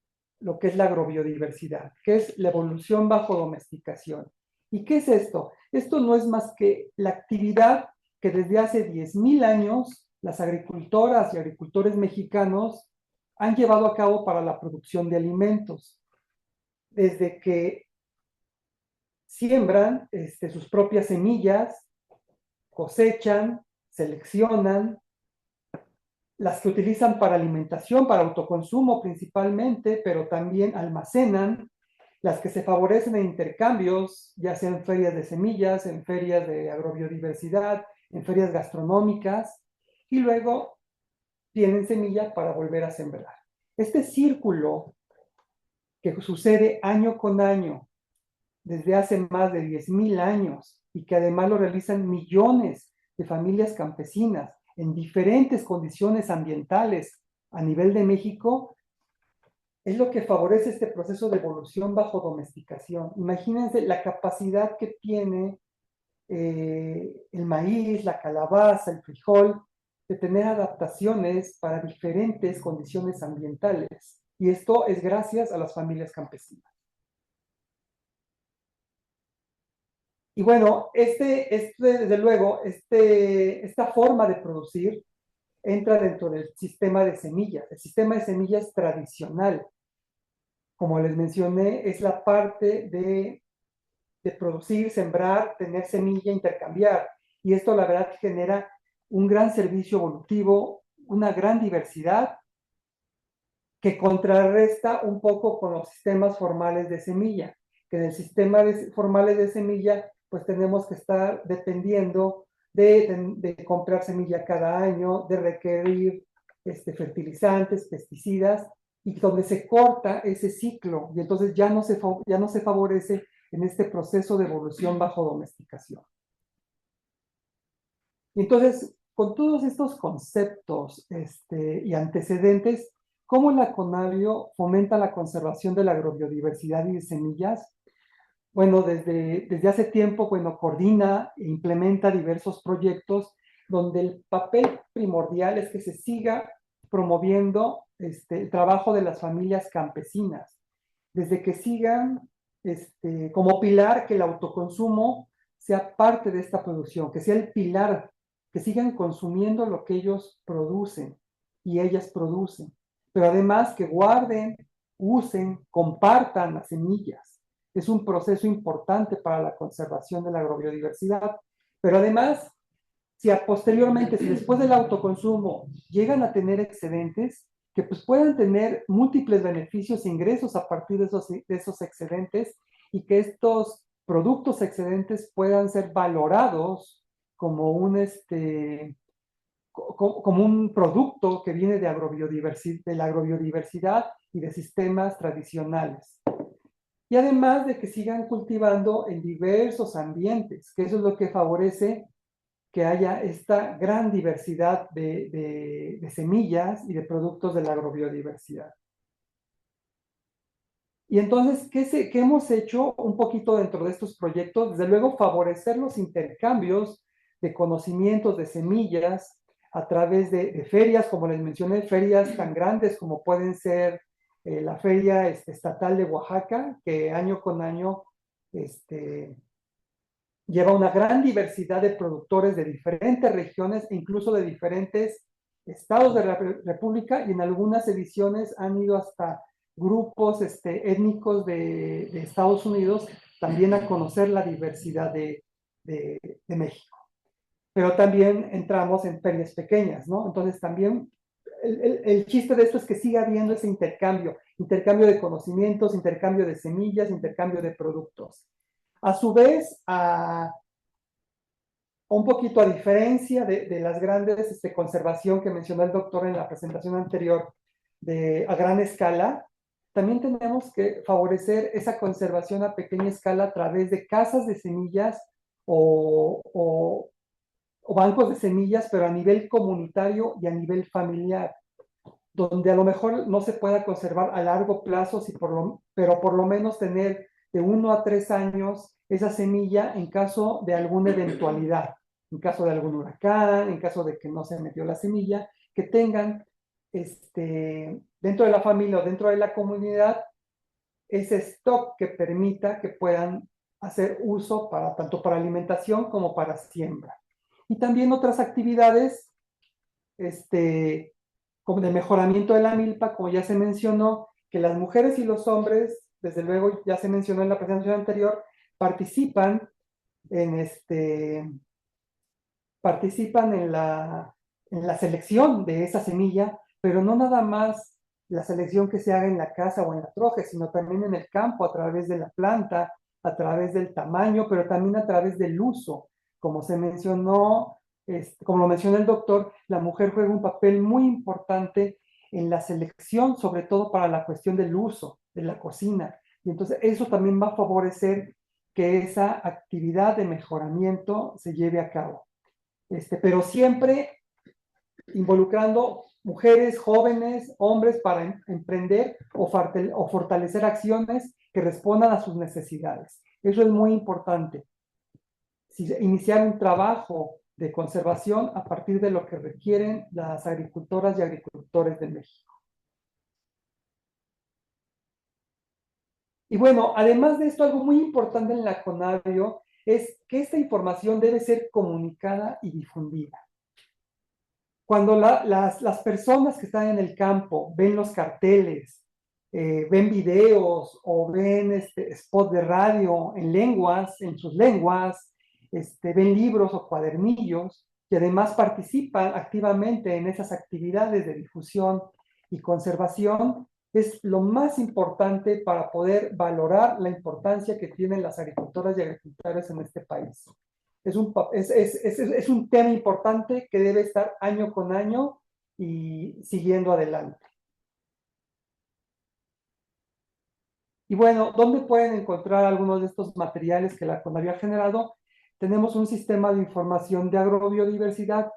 lo que es la agrobiodiversidad, que es la evolución bajo domesticación. ¿Y qué es esto? Esto no es más que la actividad que desde hace 10,000 años las agricultoras y agricultores mexicanos han llevado a cabo para la producción de alimentos. Desde que siembran sus propias semillas, cosechan, seleccionan, las que utilizan para alimentación, para autoconsumo principalmente, pero también almacenan, las que se favorecen en intercambios, ya sea en ferias de semillas, en ferias de agrobiodiversidad, en ferias gastronómicas, y luego tienen semilla para volver a sembrar. Este círculo que sucede año con año, desde hace más de 10,000 años, y que además lo realizan millones de familias campesinas en diferentes condiciones ambientales a nivel de México, es lo que favorece este proceso de evolución bajo domesticación. Imagínense la capacidad que tiene el maíz, la calabaza, el frijol, de tener adaptaciones para diferentes condiciones ambientales. Y esto es gracias a las familias campesinas. Y bueno, desde luego, esta forma de producir entra dentro del sistema de semillas. El sistema de semillas tradicional, como les mencioné, es la parte de producir, sembrar, tener semilla, intercambiar. y esto la verdad genera un gran servicio evolutivo, una gran diversidad que contrarresta un poco con los sistemas formales de semilla, que en el sistema formales de semilla pues tenemos que estar dependiendo de comprar semilla cada año, de requerir fertilizantes, pesticidas, y donde se corta ese ciclo y entonces ya no se favorece en este proceso de evolución bajo domesticación. Y entonces, con todos estos conceptos y antecedentes, ¿cómo la CONABIO fomenta la conservación de la agrobiodiversidad y de semillas? Bueno, desde hace tiempo, bueno, coordina e implementa diversos proyectos donde el papel primordial es que se siga promoviendo el trabajo de las familias campesinas, desde que sigan como pilar que el autoconsumo sea parte de esta producción, que sea el pilar, que sigan consumiendo lo que ellos producen y ellas producen, pero además que guarden, usen, compartan las semillas. Es un proceso importante para la conservación de la agrobiodiversidad, pero además, si posteriormente, si después del autoconsumo llegan a tener excedentes, que pues puedan tener múltiples beneficios e ingresos a partir de esos excedentes y que estos productos excedentes puedan ser valorados como como un producto que viene de la agrobiodiversidad y de sistemas tradicionales. Y además de que sigan cultivando en diversos ambientes, que eso es lo que favorece que haya esta gran diversidad de semillas y de productos de la agrobiodiversidad. Y entonces, ¿qué hemos hecho un poquito dentro de estos proyectos? Desde luego, favorecer los intercambios de conocimientos, de semillas, a través de ferias, como les mencioné, ferias tan grandes como pueden ser la Feria Estatal de Oaxaca, que año con año lleva una gran diversidad de productores de diferentes regiones e incluso de diferentes estados de la República, y en algunas ediciones han ido hasta grupos étnicos de Estados Unidos también a conocer la diversidad de México. Pero también entramos en ferias pequeñas, ¿no? Entonces también el chiste de esto es que siga habiendo ese intercambio de conocimientos, intercambio de semillas, intercambio de productos. A su vez, un poquito a diferencia de las grandes conservación que mencionó el doctor en la presentación anterior a gran escala, también tenemos que favorecer esa conservación a pequeña escala a través de casas de semillas o bancos de semillas, pero a nivel comunitario y a nivel familiar, donde a lo mejor no se pueda conservar a largo plazo, pero por lo menos tener de 1 a 3 años esa semilla en caso de alguna eventualidad, en caso de algún huracán, en caso de que no se metió la semilla, que tengan dentro de la familia o dentro de la comunidad ese stock que permita que puedan hacer uso tanto para alimentación como para siembra. Y también otras actividades como de mejoramiento de la milpa, como ya se mencionó, que las mujeres y los hombres, desde luego ya se mencionó en la presentación anterior, participan en la selección de esa semilla, pero no nada más la selección que se haga en la casa o en la troje, sino también en el campo, a través de la planta, a través del tamaño, pero también a través del uso. Como se mencionó, como lo mencionó el doctor, la mujer juega un papel muy importante en la selección, sobre todo para la cuestión del uso de la cocina. Y entonces eso también va a favorecer que esa actividad de mejoramiento se lleve a cabo. Pero siempre involucrando mujeres, jóvenes, hombres para emprender o fortalecer acciones que respondan a sus necesidades. Eso es muy importante. Iniciar un trabajo de conservación a partir de lo que requieren las agricultoras y agricultores de México. Y bueno, además de esto, algo muy importante en la CONABIO es que esta información debe ser comunicada y difundida. Cuando las personas que están en el campo ven los carteles, ven videos o ven spots de radio en sus lenguas, ven libros o cuadernillos y además participan activamente en esas actividades de difusión y conservación, es lo más importante para poder valorar la importancia que tienen las agricultoras y agricultores en este país. Es un tema importante que debe estar año con año y siguiendo adelante. Y bueno, ¿dónde pueden encontrar algunos de estos materiales que la CONAVI ha generado? Tenemos un sistema de información de agrobiodiversidad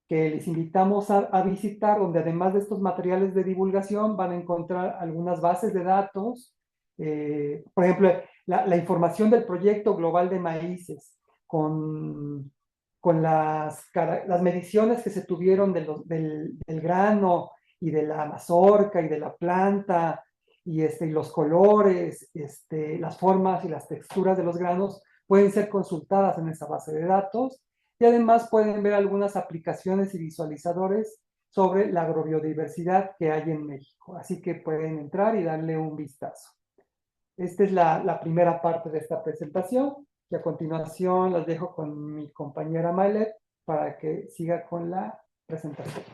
que les invitamos a visitar, donde además de estos materiales de divulgación van a encontrar algunas bases de datos, por ejemplo, la información del proyecto global de maíces, con las mediciones que se tuvieron del grano y de la mazorca y de la planta, y los colores, las formas y las texturas de los granos pueden ser consultadas en esa base de datos. Y además pueden ver algunas aplicaciones y visualizadores sobre la agrobiodiversidad que hay en México. Así que pueden entrar y darle un vistazo. Esta es la primera parte de esta presentación. Y a continuación las dejo con mi compañera Maylet para que siga con la presentación.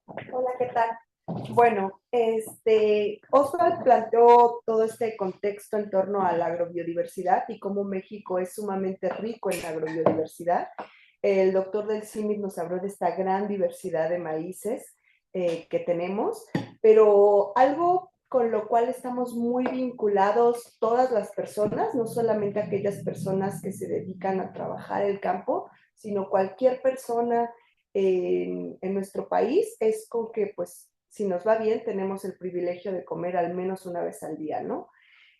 Hola, ¿qué tal? Bueno, Oswald planteó todo este contexto en torno a la agrobiodiversidad y cómo México es sumamente rico en la agrobiodiversidad. El doctor del CIMIC nos habló de esta gran diversidad de maíces que tenemos, pero algo con lo cual estamos muy vinculados todas las personas, no solamente aquellas personas que se dedican a trabajar el campo, sino cualquier persona en nuestro país, es con que, pues, si nos va bien, tenemos el privilegio de comer al menos una vez al día, ¿no?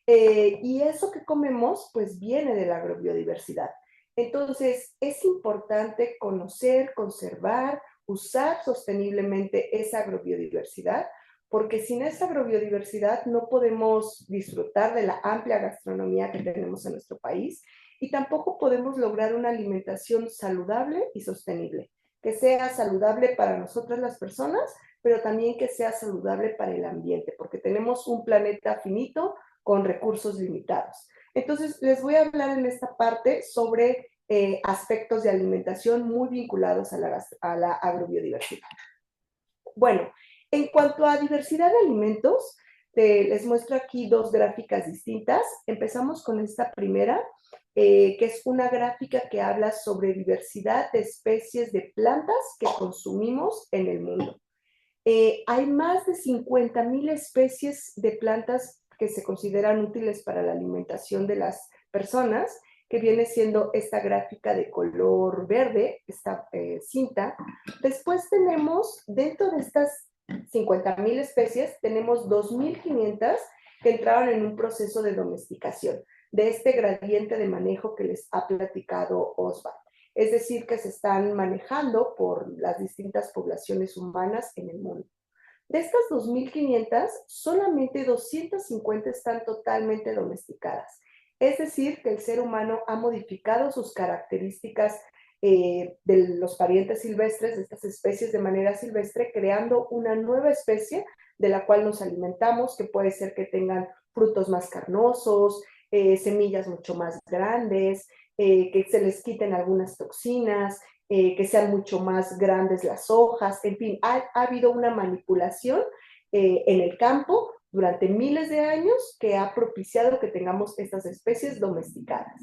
Y eso que comemos, pues, viene de la agrobiodiversidad. Entonces, es importante conocer, conservar, usar sosteniblemente esa agrobiodiversidad, porque sin esa agrobiodiversidad no podemos disfrutar de la amplia gastronomía que tenemos en nuestro país y tampoco podemos lograr una alimentación saludable y sostenible, que sea saludable para nosotras las personas, pero también que sea saludable para el ambiente, porque tenemos un planeta finito con recursos limitados. Entonces, les voy a hablar en esta parte sobre aspectos de alimentación muy vinculados a la agrobiodiversidad. Bueno, en cuanto a diversidad de alimentos, les muestro aquí dos gráficas distintas. Empezamos con esta primera, que es una gráfica que habla sobre diversidad de especies de plantas que consumimos en el mundo. Hay más de 50,000 especies de plantas que se consideran útiles para la alimentación de las personas, que viene siendo esta gráfica de color verde, esta cinta. Después tenemos, dentro de estas 50,000 especies, tenemos 2,500 que entraron en un proceso de domesticación, de este gradiente de manejo que les ha platicado Oswald. Es decir, que se están manejando por las distintas poblaciones humanas en el mundo. De estas 2,500, solamente 250 están totalmente domesticadas. Es decir, que el ser humano ha modificado sus características de los parientes silvestres, de estas especies de manera silvestre, creando una nueva especie de la cual nos alimentamos, que puede ser que tengan frutos más carnosos, semillas mucho más grandes, que se les quiten algunas toxinas, que sean mucho más grandes las hojas, en fin, ha habido una manipulación en el campo durante miles de años que ha propiciado que tengamos estas especies domesticadas.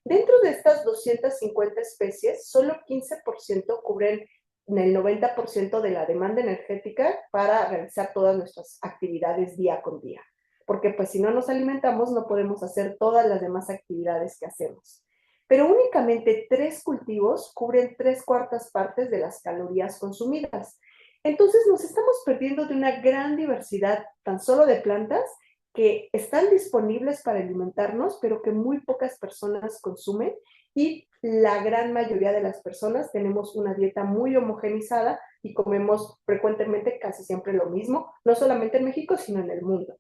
Dentro de estas 250 especies, solo 15% cubren el 90% de la demanda energética para realizar todas nuestras actividades día con día. Porque pues si no nos alimentamos no podemos hacer todas las demás actividades que hacemos. Pero únicamente 3 cultivos cubren 3/4 partes de las calorías consumidas. Entonces nos estamos perdiendo de una gran diversidad tan solo de plantas que están disponibles para alimentarnos, pero que muy pocas personas consumen y la gran mayoría de las personas tenemos una dieta muy homogenizada y comemos frecuentemente casi siempre lo mismo, no solamente en México, sino en el mundo.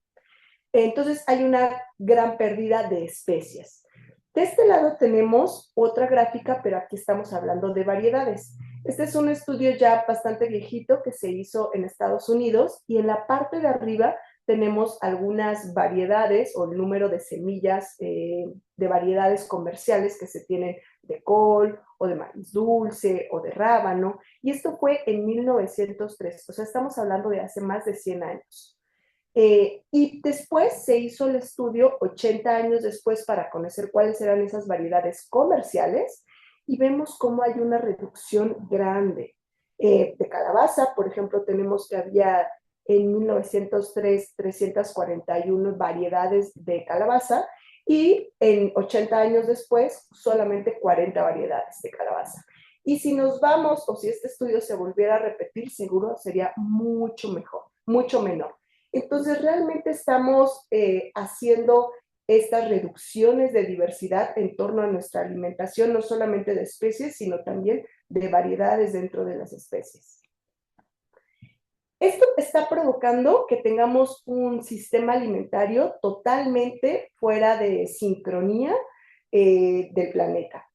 Entonces hay una gran pérdida de especies. De este lado tenemos otra gráfica, pero aquí estamos hablando de variedades. Este es un estudio ya bastante viejito que se hizo en Estados Unidos y en la parte de arriba tenemos algunas variedades o el número de semillas de variedades comerciales que se tienen de col o de maíz dulce o de rábano, y esto fue en 1903, o sea, estamos hablando de hace más de 100 años. Y después se hizo el estudio 80 años después para conocer cuáles eran esas variedades comerciales y vemos cómo hay una reducción grande. De calabaza, por ejemplo, tenemos que había en 1903 341 variedades de calabaza y en 80 años después solamente 40 variedades de calabaza. Y si nos vamos, o si este estudio se volviera a repetir, seguro sería mucho mejor, mucho menor. Entonces, realmente estamos haciendo estas reducciones de diversidad en torno a nuestra alimentación, no solamente de especies, sino también de variedades dentro de las especies. Esto está provocando que tengamos un sistema alimentario totalmente fuera de sincronía del planeta.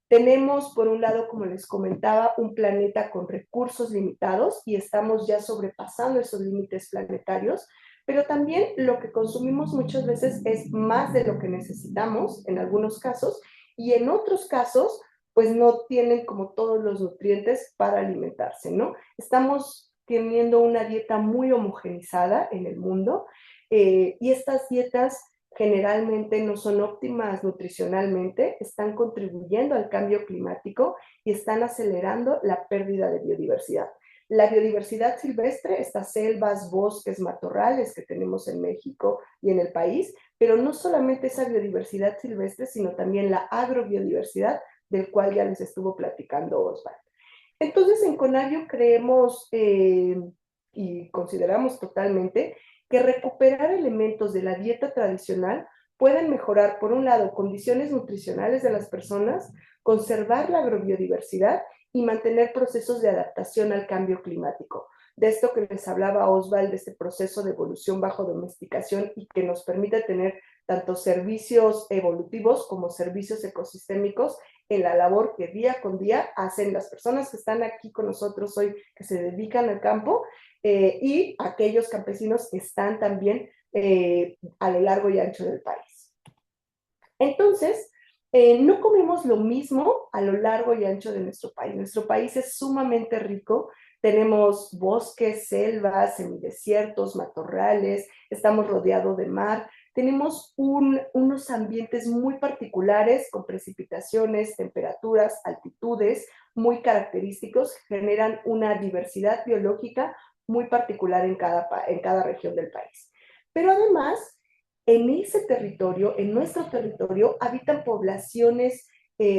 Tenemos, por un lado, como les comentaba, un planeta con recursos limitados y estamos ya sobrepasando esos límites planetarios, pero también lo que consumimos muchas veces es más de lo que necesitamos en algunos casos y en otros casos, pues no tienen como todos los nutrientes para alimentarse, ¿no? Estamos teniendo una dieta muy homogenizada en el mundo y estas dietas generalmente no son óptimas nutricionalmente, están contribuyendo al cambio climático y están acelerando la pérdida de biodiversidad. La biodiversidad silvestre, estas selvas, bosques, matorrales que tenemos en México y en el país, pero no solamente esa biodiversidad silvestre, sino también la agrobiodiversidad, del cual ya les estuvo platicando Osvaldo. Entonces, en Conavio creemos y consideramos totalmente que recuperar elementos de la dieta tradicional pueden mejorar, por un lado, condiciones nutricionales de las personas, conservar la agrobiodiversidad y mantener procesos de adaptación al cambio climático. De esto que les hablaba Osvaldo, de este proceso de evolución bajo domesticación y que nos permite tener tanto servicios evolutivos como servicios ecosistémicos en la labor que día con día hacen las personas que están aquí con nosotros hoy, que se dedican al campo, y aquellos campesinos que están también a lo largo y ancho del país. Entonces, no comemos lo mismo a lo largo y ancho de nuestro país. Nuestro país es sumamente rico. Tenemos bosques, selvas, semidesiertos, matorrales, estamos rodeados de mar. Tenemos unos ambientes muy particulares con precipitaciones, temperaturas, altitudes muy característicos, generan una diversidad biológica muy particular en cada región del país. Pero además, en ese territorio, en nuestro territorio, habitan poblaciones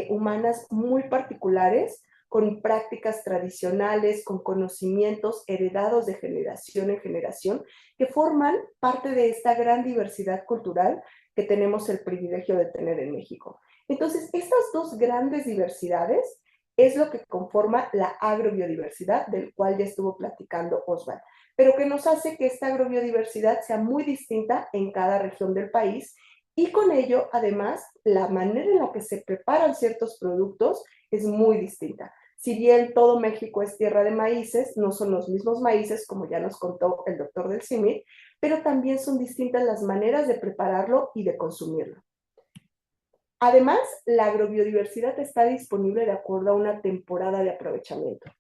humanas muy particulares, con prácticas tradicionales, con conocimientos heredados de generación en generación, que forman parte de esta gran diversidad cultural que tenemos el privilegio de tener en México. Entonces, estas dos grandes diversidades es lo que conforma la agrobiodiversidad, del cual ya estuvo platicando Osvaldo, pero que nos hace que esta agrobiodiversidad sea muy distinta en cada región del país y con ello, además, la manera en la que se preparan ciertos productos es muy distinta. Si bien todo México es tierra de maíces, no son los mismos maíces, como ya nos contó el doctor del CIMIC, pero también son distintas las maneras de prepararlo y de consumirlo. Además, la agrobiodiversidad está disponible de acuerdo a una temporada de aprovechamiento.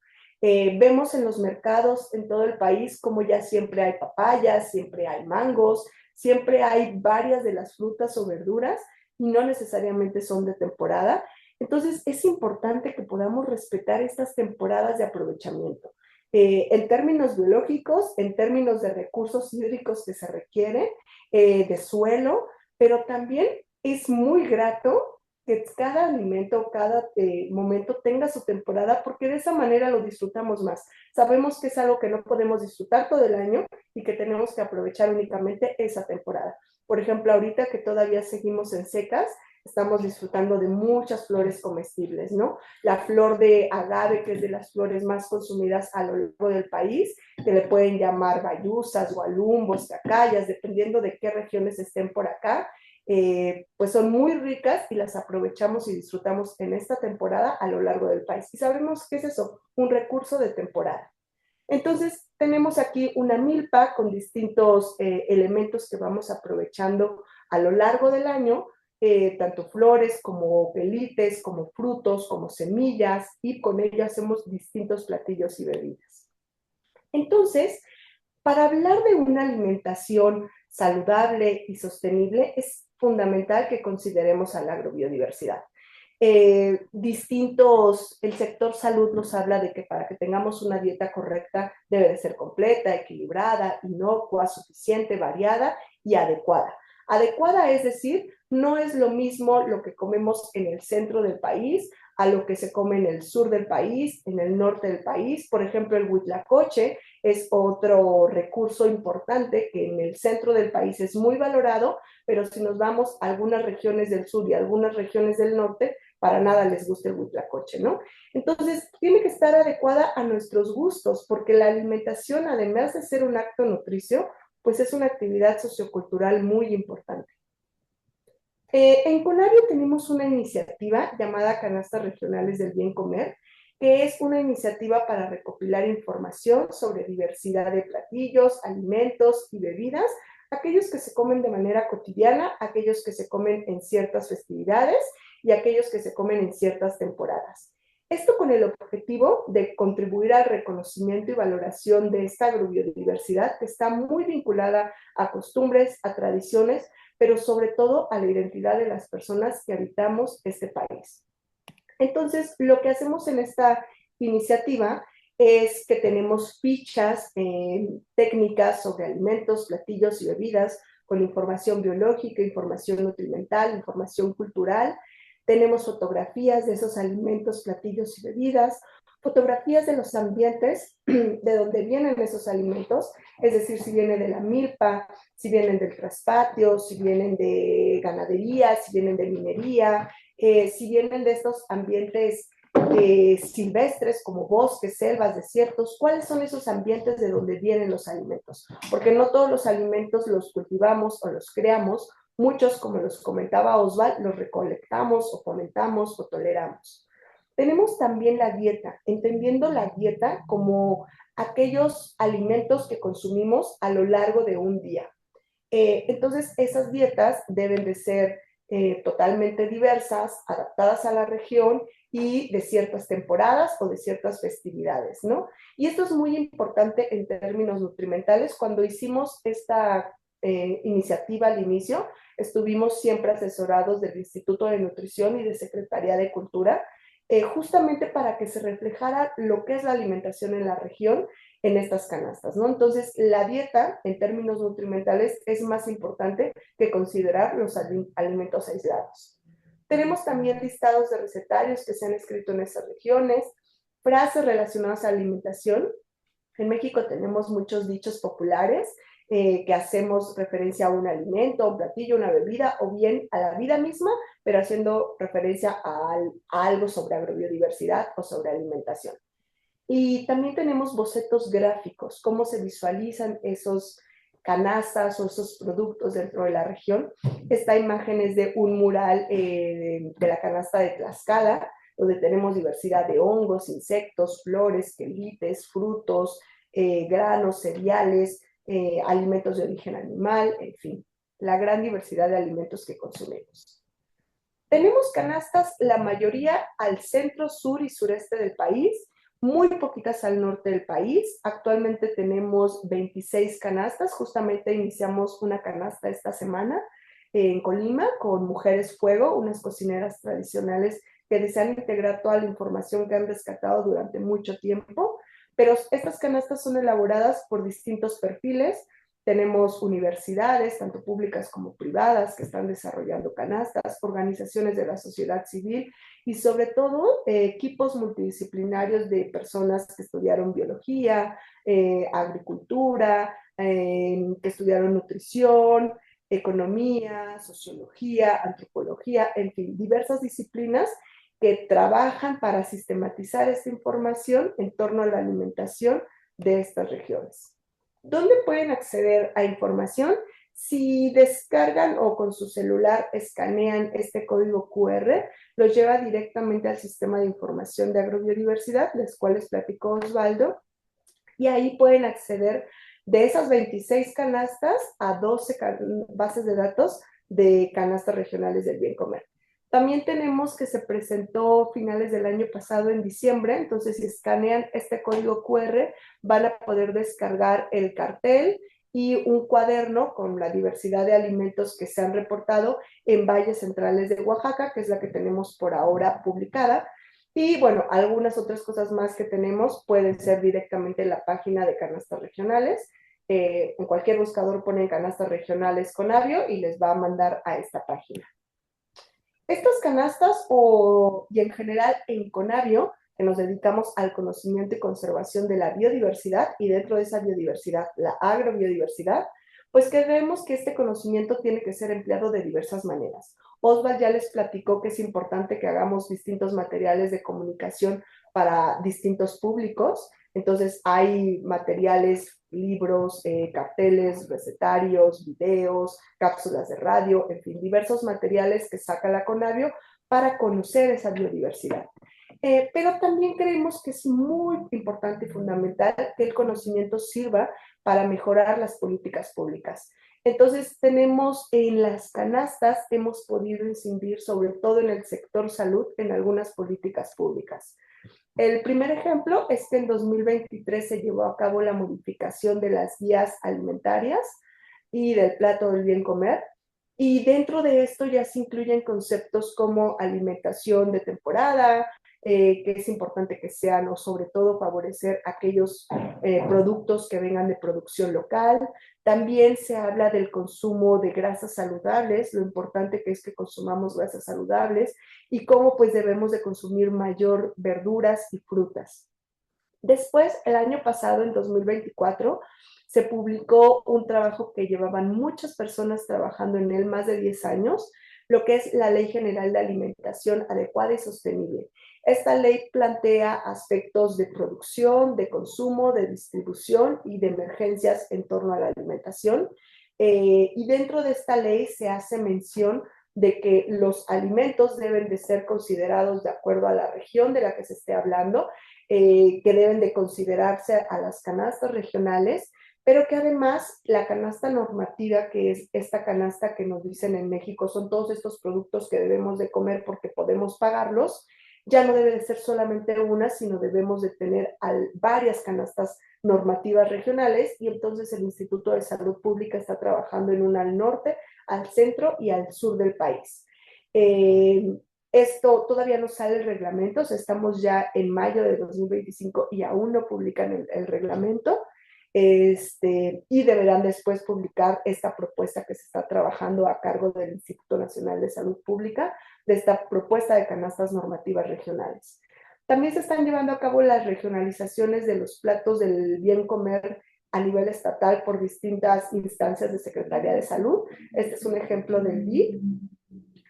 Vemos en los mercados en todo el país como ya siempre hay papayas, siempre hay mangos, siempre hay varias de las frutas o verduras y no necesariamente son de temporada. Entonces es importante que podamos respetar estas temporadas de aprovechamiento. En términos biológicos, en términos de recursos hídricos que se requieren, de suelo, pero también es muy grato que cada alimento, cada momento tenga su temporada, porque de esa manera lo disfrutamos más. Sabemos que es algo que no podemos disfrutar todo el año y que tenemos que aprovechar únicamente esa temporada. Por ejemplo, ahorita que todavía seguimos en secas, estamos disfrutando de muchas flores comestibles, ¿no? La flor de agave, que es de las flores más consumidas a lo largo del país, que le pueden llamar bayusas, gualumbos, cacayas, dependiendo de qué regiones estén por acá. Pues son muy ricas y las aprovechamos y disfrutamos en esta temporada a lo largo del país. Y sabemos qué es eso, un recurso de temporada. Entonces, tenemos aquí una milpa con distintos elementos que vamos aprovechando a lo largo del año, tanto flores como pelites, como frutos, como semillas, y con ello hacemos distintos platillos y bebidas. Entonces, para hablar de una alimentación saludable y sostenible, es fundamental que consideremos a la agrobiodiversidad. El sector salud nos habla de que para que tengamos una dieta correcta debe de ser completa, equilibrada, inocua, suficiente, variada y adecuada. Adecuada es decir, no es lo mismo lo que comemos en el centro del país a lo que se come en el sur del país, en el norte del país. Por ejemplo, el huitlacoche es otro recurso importante que en el centro del país es muy valorado, pero si nos vamos a algunas regiones del sur y a algunas regiones del norte, para nada les gusta el huitlacoche, ¿no? Entonces, tiene que estar adecuada a nuestros gustos, porque la alimentación, además de ser un acto nutricio, pues es una actividad sociocultural muy importante. En Conavio tenemos una iniciativa llamada Canastas Regionales del Bien Comer, que es una iniciativa para recopilar información sobre diversidad de platillos, alimentos y bebidas, aquellos que se comen de manera cotidiana, aquellos que se comen en ciertas festividades y aquellos que se comen en ciertas temporadas. Esto con el objetivo de contribuir al reconocimiento y valoración de esta agrobiodiversidad que está muy vinculada a costumbres, a tradiciones, pero sobre todo a la identidad de las personas que habitamos este país. Entonces, lo que hacemos en esta iniciativa es que tenemos fichas técnicas sobre alimentos, platillos y bebidas con información biológica, información nutrimental, información cultural. Tenemos fotografías de esos alimentos, platillos y bebidas, fotografías de los ambientes de donde vienen esos alimentos, es decir, si vienen de la milpa, si vienen del traspatio, si vienen de ganadería, si vienen de minería, si vienen de estos ambientes silvestres como bosques, selvas, desiertos. ¿Cuáles son esos ambientes de donde vienen los alimentos? Porque no todos los alimentos los cultivamos o los creamos, muchos, como los comentaba Oswald, los recolectamos o fomentamos o toleramos. Tenemos también la dieta, entendiendo la dieta como aquellos alimentos que consumimos a lo largo de un día. Entonces, esas dietas deben de ser totalmente diversas, adaptadas a la región y de ciertas temporadas o de ciertas festividades, ¿no? Y esto es muy importante en términos nutrimentales. Cuando hicimos esta iniciativa al inicio, estuvimos siempre asesorados del Instituto de Nutrición y de Secretaría de Cultura, justamente para que se reflejara lo que es la alimentación en la región en estas canastas, ¿no? Entonces, la dieta, en términos nutrimentales, es más importante que considerar los alimentos aislados. Tenemos también listados de recetarios que se han escrito en esas regiones, frases relacionadas a alimentación. En México tenemos muchos dichos populares que hacemos referencia a un alimento, a un platillo, una bebida, o bien a la vida misma, pero haciendo referencia a algo sobre agrobiodiversidad o sobre alimentación. Y también tenemos bocetos gráficos, cómo se visualizan esos canastas o esos productos dentro de la región. Esta imagen es de un mural de la canasta de Tlaxcala, donde tenemos diversidad de hongos, insectos, flores, quelites, frutos, granos, cereales, alimentos de origen animal, en fin, la gran diversidad de alimentos que consumimos. Tenemos canastas, la mayoría al centro, sur y sureste del país, muy poquitas al norte del país. Actualmente tenemos 26 canastas, justamente iniciamos una canasta esta semana en Colima con Mujeres Fuego, unas cocineras tradicionales que desean integrar toda la información que han rescatado durante mucho tiempo, pero estas canastas son elaboradas por distintos perfiles. Tenemos universidades, tanto públicas como privadas, que están desarrollando canastas, organizaciones de la sociedad civil y sobre todo equipos multidisciplinarios de personas que estudiaron biología, agricultura, que estudiaron nutrición, economía, sociología, antropología, en fin, diversas disciplinas que trabajan para sistematizar esta información en torno a la alimentación de estas regiones. ¿Dónde pueden acceder a información? Si descargan o con su celular escanean este código QR, los lleva directamente al sistema de información de agrobiodiversidad, del cual les platicó Osvaldo, y ahí pueden acceder de esas 26 canastas a 12 bases de datos de canastas regionales del bien comer. También tenemos que se presentó finales del año pasado en diciembre, entonces si escanean este código QR van a poder descargar el cartel y un cuaderno con la diversidad de alimentos que se han reportado en valles centrales de Oaxaca, que es la que tenemos por ahora publicada. Y bueno, algunas otras cosas más que tenemos pueden ser directamente en la página de canastas regionales. En cualquier buscador ponen canastas regionales Conavio y les va a mandar a esta página. Estas canastas y en general en Conavio, que nos dedicamos al conocimiento y conservación de la biodiversidad y dentro de esa biodiversidad, la agrobiodiversidad, pues creemos que este conocimiento tiene que ser empleado de diversas maneras. Osval ya les platicó que es importante que hagamos distintos materiales de comunicación para distintos públicos. Entonces hay materiales, libros, carteles, recetarios, videos, cápsulas de radio, en fin, diversos materiales que saca la Conavio para conocer esa biodiversidad. Pero también creemos que es muy importante y fundamental que el conocimiento sirva para mejorar las políticas públicas. Entonces tenemos en las canastas, hemos podido incidir sobre todo en el sector salud en algunas políticas públicas. El primer ejemplo es que en 2023 se llevó a cabo la modificación de las guías alimentarias y del plato del bien comer. Y dentro de esto ya se incluyen conceptos como alimentación de temporada, que es importante que sean, o sobre todo favorecer aquellos productos que vengan de producción local. También se habla del consumo de grasas saludables, lo importante que es que consumamos grasas saludables y cómo pues debemos de consumir mayor verduras y frutas. Después, el año pasado, en 2024, se publicó un trabajo que llevaban muchas personas trabajando en él, más de 10 años, lo que es la Ley General de Alimentación Adecuada y Sostenible. Esta ley plantea aspectos de producción, de consumo, de distribución y de emergencias en torno a la alimentación. Y dentro de esta ley se hace mención de que los alimentos deben de ser considerados de acuerdo a la región de la que se esté hablando, que deben de considerarse a las canastas regionales, pero que además la canasta normativa, que es esta canasta que nos dicen en México, son todos estos productos que debemos de comer porque podemos pagarlos, ya no debe de ser solamente una, sino debemos de tener varias canastas normativas regionales y entonces el Instituto de Salud Pública está trabajando en una al norte, al centro y al sur del país. Esto todavía no sale el reglamento, estamos ya en mayo de 2025 y aún no publican el reglamento. Y deberán después publicar esta propuesta que se está trabajando a cargo del Instituto Nacional de Salud Pública, de esta propuesta de canastas normativas regionales. También se están llevando a cabo las regionalizaciones de los platos del bien comer a nivel estatal por distintas instancias de Secretaría de Salud. Este es un ejemplo del BID,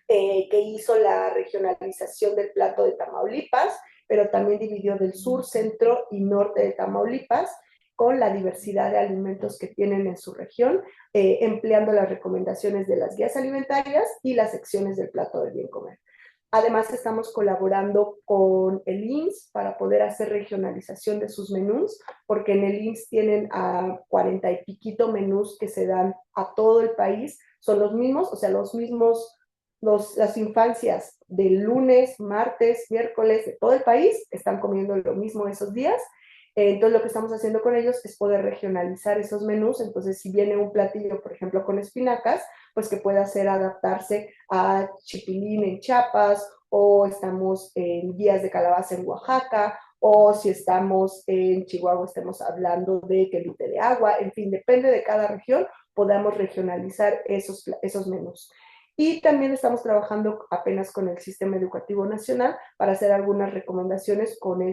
que hizo la regionalización del plato de Tamaulipas, pero también dividió del sur, centro y norte de Tamaulipas, con la diversidad de alimentos que tienen en su región, empleando las recomendaciones de las guías alimentarias y las secciones del plato del bien comer. Además, estamos colaborando con el IMSS para poder hacer regionalización de sus menús, porque en el IMSS tienen a 40 y piquito menús que se dan a todo el país. Son los mismos, o sea, los mismos, las infancias del lunes, martes, miércoles de todo el país están comiendo lo mismo esos días. Entonces, lo que estamos haciendo con ellos es poder regionalizar esos menús. Entonces, si viene un platillo, por ejemplo, con espinacas, pues que pueda hacer adaptarse a chipilín en Chiapas, o estamos en guías de calabaza en Oaxaca, o si estamos en Chihuahua, estemos hablando de quelite de agua. En fin, depende de cada región, podamos regionalizar esos menús. Y también estamos trabajando apenas con el Sistema Educativo Nacional para hacer algunas recomendaciones con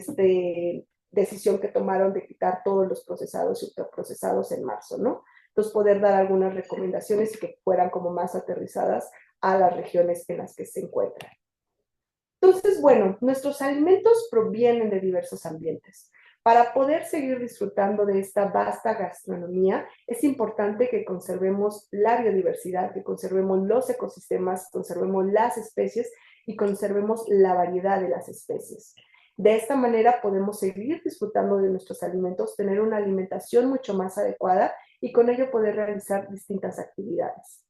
decisión que tomaron de quitar todos los procesados y ultraprocesados en marzo, ¿no? Entonces, poder dar algunas recomendaciones y que fueran como más aterrizadas a las regiones en las que se encuentran. Entonces, bueno, nuestros alimentos provienen de diversos ambientes. Para poder seguir disfrutando de esta vasta gastronomía, es importante que conservemos la biodiversidad, que conservemos los ecosistemas, conservemos las especies y conservemos la variedad de las especies. De esta manera podemos seguir disfrutando de nuestros alimentos, tener una alimentación mucho más adecuada y con ello poder realizar distintas actividades.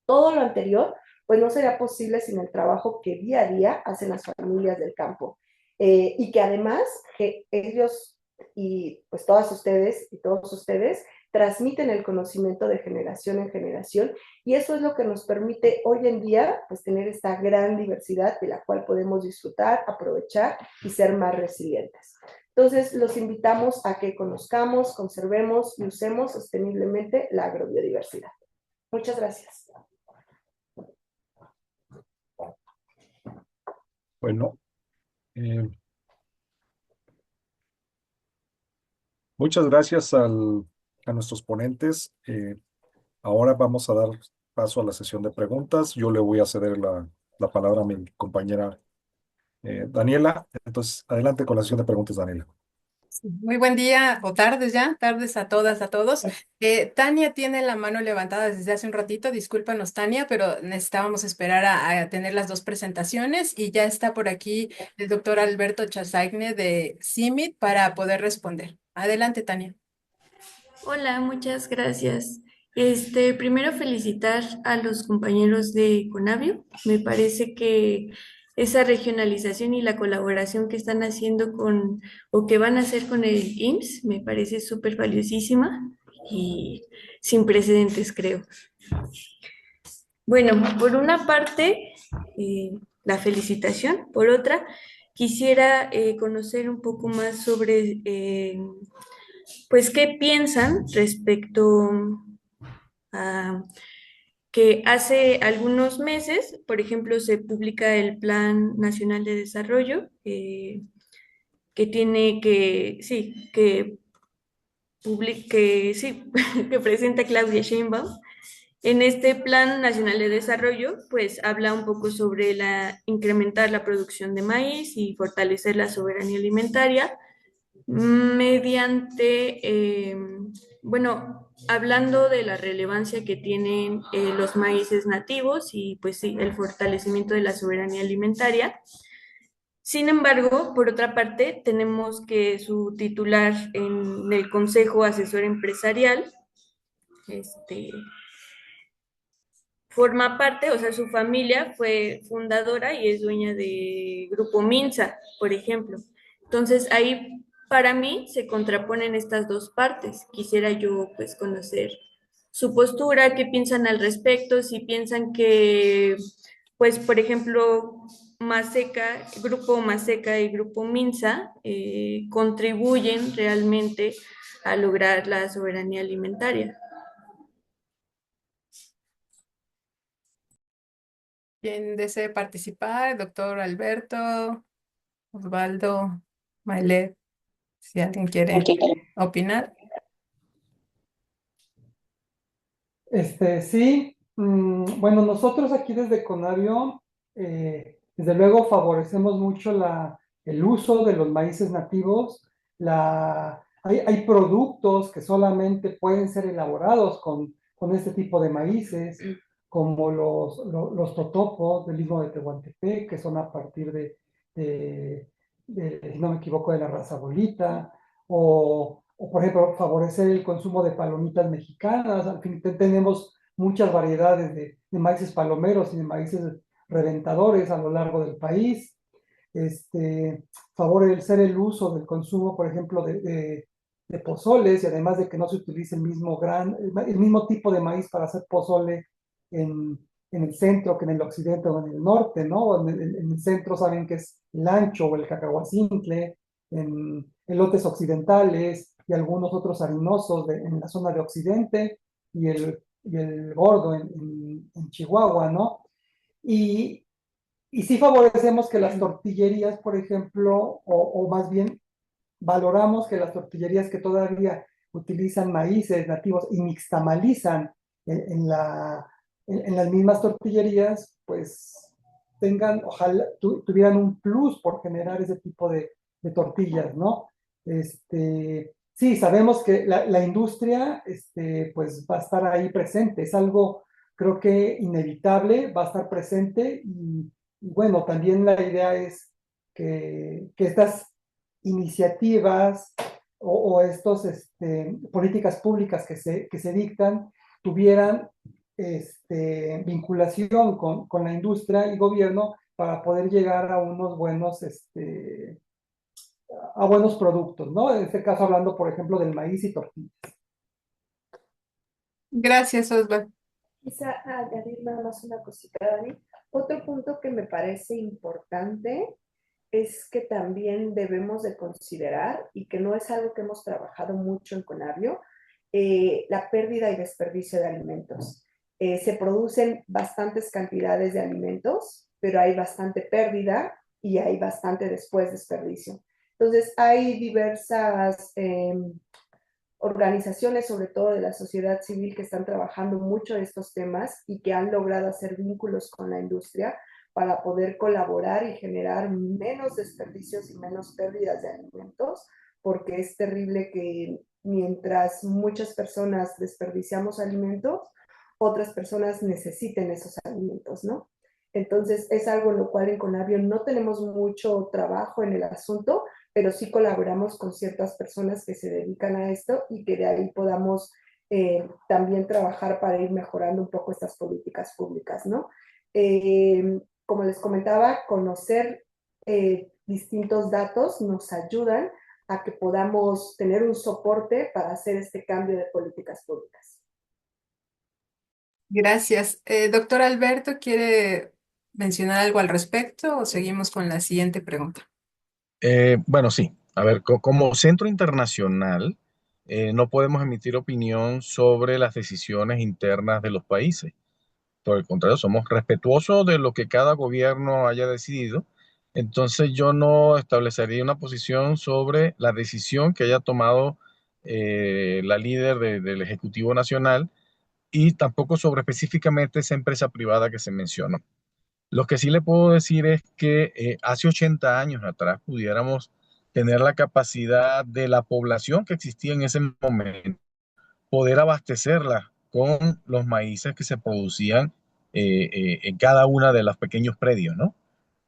Todo lo anterior, pues no sería posible sin el trabajo que día a día hacen las familias del campo. Y que además que ellos y pues todas ustedes y todos ustedes transmiten el conocimiento de generación en generación y eso es lo que nos permite hoy en día pues tener esta gran diversidad de la cual podemos disfrutar, aprovechar y ser más resilientes. Entonces, los invitamos a que conozcamos, conservemos y usemos sosteniblemente la agrobiodiversidad. Muchas gracias. Bueno, eh, muchas gracias a nuestros ponentes. Ahora vamos a dar paso a la sesión de preguntas. Yo le voy a ceder la palabra a mi compañera Daniela. Entonces, adelante con la sesión de preguntas, Daniela. Muy buen día o tardes ya, tardes a todas, a todos. Tania tiene la mano levantada desde hace un ratito, discúlpanos Tania, pero necesitábamos esperar a tener las dos presentaciones y ya está por aquí el doctor Alberto Chasaigne de CIMIT para poder responder. Adelante, Tania. Hola, muchas gracias. Primero felicitar a los compañeros de Conavio. Me parece que esa regionalización y la colaboración que están haciendo con o que van a hacer con el IMSS me parece súper valiosísima y sin precedentes, creo. Bueno, por una parte, la felicitación. Por otra, quisiera conocer un poco más sobre pues, ¿qué piensan respecto a que hace algunos meses, por ejemplo, se publica el Plan Nacional de Desarrollo, que tiene que, sí, sí, que presenta Claudia Sheinbaum. En este Plan Nacional de Desarrollo, pues habla un poco sobre incrementar la producción de maíz y fortalecer la soberanía alimentaria mediante, bueno, hablando de la relevancia que tienen los maíces nativos y pues sí, el fortalecimiento de la soberanía alimentaria. Sin embargo, por otra parte, tenemos que su titular en el Consejo Asesor Empresarial, forma parte, o sea, su familia fue fundadora y es dueña de Grupo Minsa, por ejemplo. Entonces, ahí para mí se contraponen estas dos partes. Quisiera yo, pues, conocer su postura, qué piensan al respecto, si piensan que, pues, por ejemplo, Maseca, Grupo Maseca y Grupo Minsa contribuyen realmente a lograr la soberanía alimentaria. ¿Quién desee participar? Doctor Alberto, Osvaldo, Mailet, si alguien quiere opinar. Sí, bueno, nosotros aquí desde Conavio, desde luego favorecemos mucho el uso de los maíces nativos. Hay productos que solamente pueden ser elaborados con este tipo de maíces, como los totopos del istmo de Tehuantepec, que son a partir si no me equivoco, de la raza bolita, o por ejemplo, favorecer el consumo de palomitas mexicanas. Al fin, tenemos muchas variedades de maíces palomeros y de maíces reventadores a lo largo del país. Favorecer el uso del consumo, por ejemplo, de pozoles, y además de que no se utilice el mismo tipo de maíz para hacer pozole en el centro que en el occidente o en el norte, ¿no? En el centro saben que es el ancho o el cacahuacintle, en elotes occidentales y algunos otros harinosos en la zona de occidente y el gordo en Chihuahua, ¿no? Y, y sí favorecemos que las tortillerías, por ejemplo, o más bien valoramos que las tortillerías que todavía utilizan maíces nativos y mixtamalizan en las mismas tortillerías, pues ojalá tuvieran un plus por generar ese tipo de tortillas, ¿no? Sí, sabemos que la industria, pues va a estar ahí presente, es algo, creo que inevitable, va a estar presente y bueno, también la idea es que estas iniciativas o estos políticas públicas que se dictan tuvieran vinculación con la industria y gobierno para poder llegar a unos buenos, a buenos productos, ¿no? En este caso hablando, por ejemplo, del maíz y tortillas. Gracias, Osvaldo. Quizá añadir nada más una cosita, Dani. Otro punto que me parece importante es que también debemos de considerar, y que no es algo que hemos trabajado mucho en Conavio, la pérdida y desperdicio de alimentos. Se producen bastantes cantidades de alimentos, pero hay bastante pérdida y hay bastante después desperdicio. Entonces, hay diversas organizaciones, sobre todo de la sociedad civil, que están trabajando mucho estos temas y que han logrado hacer vínculos con la industria para poder colaborar y generar menos desperdicios y menos pérdidas de alimentos, porque es terrible que mientras muchas personas desperdiciamos alimentos, otras personas necesiten esos alimentos, ¿no? Entonces, es algo en lo cual en Conavio no tenemos mucho trabajo en el asunto, pero sí colaboramos con ciertas personas que se dedican a esto y que de ahí podamos también trabajar para ir mejorando un poco estas políticas públicas, ¿no? Como les comentaba, conocer distintos datos nos ayudan a que podamos tener un soporte para hacer este cambio de políticas públicas. Gracias. Doctor Alberto, ¿quiere mencionar algo al respecto o seguimos con la siguiente pregunta? Bueno, sí. A ver, como centro internacional, no podemos emitir opinión sobre las decisiones internas de los países. Por el contrario, somos respetuosos de lo que cada gobierno haya decidido. Entonces, yo no establecería una posición sobre la decisión que haya tomado la líder del Ejecutivo Nacional y tampoco sobre específicamente esa empresa privada que se mencionó. Lo que sí le puedo decir es que hace 80 años atrás pudiéramos tener la capacidad de la población que existía en ese momento, poder abastecerla con los maíces que se producían en cada una de los pequeños predios, ¿no?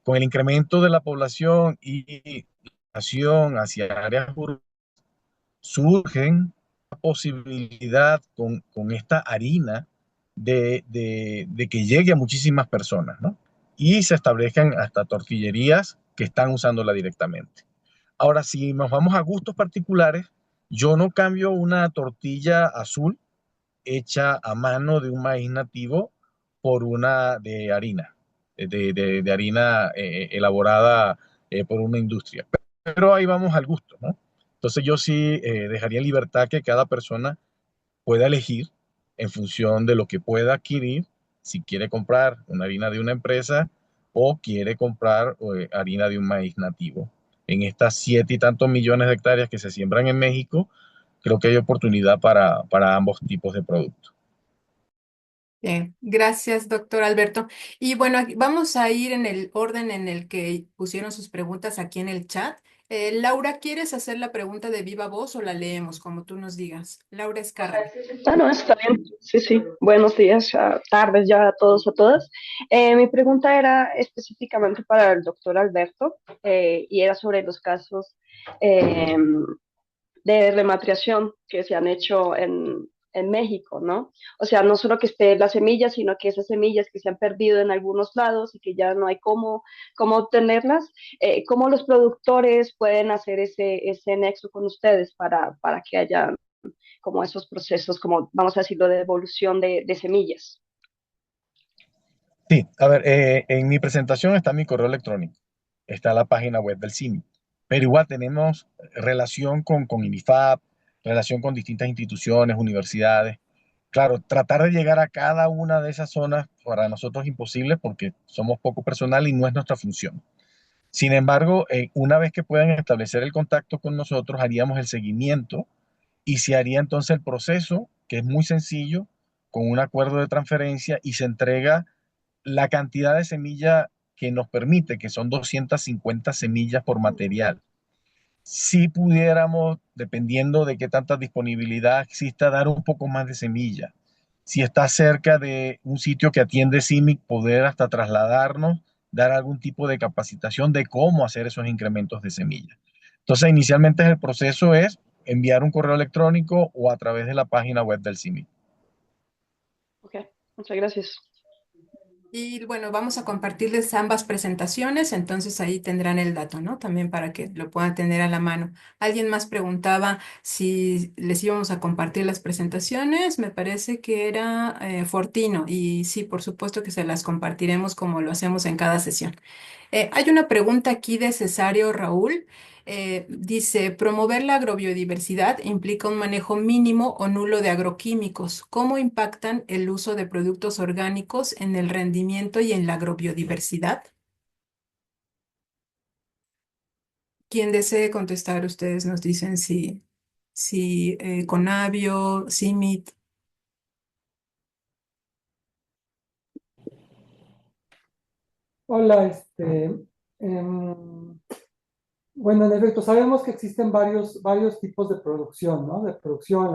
Con el incremento de la población y la migración hacia áreas urbanas, surgen la posibilidad con esta harina de que llegue a muchísimas personas, ¿no? Y se establezcan hasta tortillerías que están usándola directamente. Ahora, si nos vamos a gustos particulares, yo no cambio una tortilla azul hecha a mano de un maíz nativo por una de harina, de harina elaborada por una industria. Pero ahí vamos al gusto, ¿no? Entonces yo sí dejaría en libertad que cada persona pueda elegir en función de lo que pueda adquirir, si quiere comprar una harina de una empresa o quiere comprar harina de un maíz nativo. En estas 7 y tantos millones de hectáreas que se siembran en México, creo que hay oportunidad para ambos tipos de productos. Bien, gracias, doctor Alberto. Y bueno, vamos a ir en el orden en el que pusieron sus preguntas aquí en el chat. Laura, ¿quieres hacer la pregunta de viva voz o la leemos, como tú nos digas? Laura Escarra. Ah, no, está bien. Sí, sí. Buenos días, tardes ya a todos, a todas. Mi pregunta era específicamente para el doctor Alberto y era sobre los casos eh, de rematriación que se han hecho en México, ¿no? O sea, no solo que esté la semilla, sino que esas semillas que se han perdido en algunos lados y que ya no hay cómo obtenerlas, cómo los productores pueden hacer ese nexo con ustedes para que haya como esos procesos, como vamos a decirlo, de devolución de semillas. Sí, a ver, en mi presentación está mi correo electrónico, está la página web del CIMI, pero igual tenemos relación con INIFAP, relación con distintas instituciones, universidades. Claro, tratar de llegar a cada una de esas zonas para nosotros es imposible porque somos poco personal y no es nuestra función. Sin embargo, una vez que puedan establecer el contacto con nosotros, haríamos el seguimiento y se haría entonces el proceso, que es muy sencillo, con un acuerdo de transferencia y se entrega la cantidad de semilla que nos permite, que son 250 semillas por material. Si pudiéramos, dependiendo de qué tanta disponibilidad exista, dar un poco más de semilla. Si está cerca de un sitio que atiende CIMIC, poder hasta trasladarnos dar algún tipo de capacitación de cómo hacer esos incrementos de semilla. Entonces, inicialmente el proceso es enviar un correo electrónico o a través de la página web del CIMI. Ok, muchas gracias. Y bueno, vamos a compartirles ambas presentaciones, entonces ahí tendrán el dato, ¿no? También para que lo puedan tener a la mano. Alguien más preguntaba si les íbamos a compartir las presentaciones, me parece que era Fortino, y sí, por supuesto que se las compartiremos como lo hacemos en cada sesión. Hay una pregunta aquí de Cesario Raúl. Dice, promover la agrobiodiversidad implica un manejo mínimo o nulo de agroquímicos. ¿Cómo impactan el uso de productos orgánicos en el rendimiento y en la agrobiodiversidad? Quien desee contestar, ustedes nos dicen si Conavio, CIMIT. Hola, bueno, en efecto, sabemos que existen varios tipos de producción, ¿no? De producción,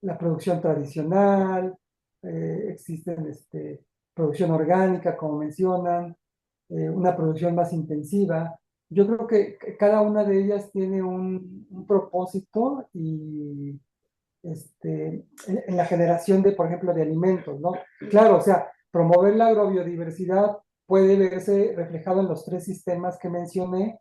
la producción tradicional, existen producción orgánica, como mencionan, una producción más intensiva. Yo creo que cada una de ellas tiene un propósito y en la generación de, por ejemplo, de alimentos, ¿no? Claro, o sea, promover la agrobiodiversidad puede verse reflejado en los tres sistemas que mencioné,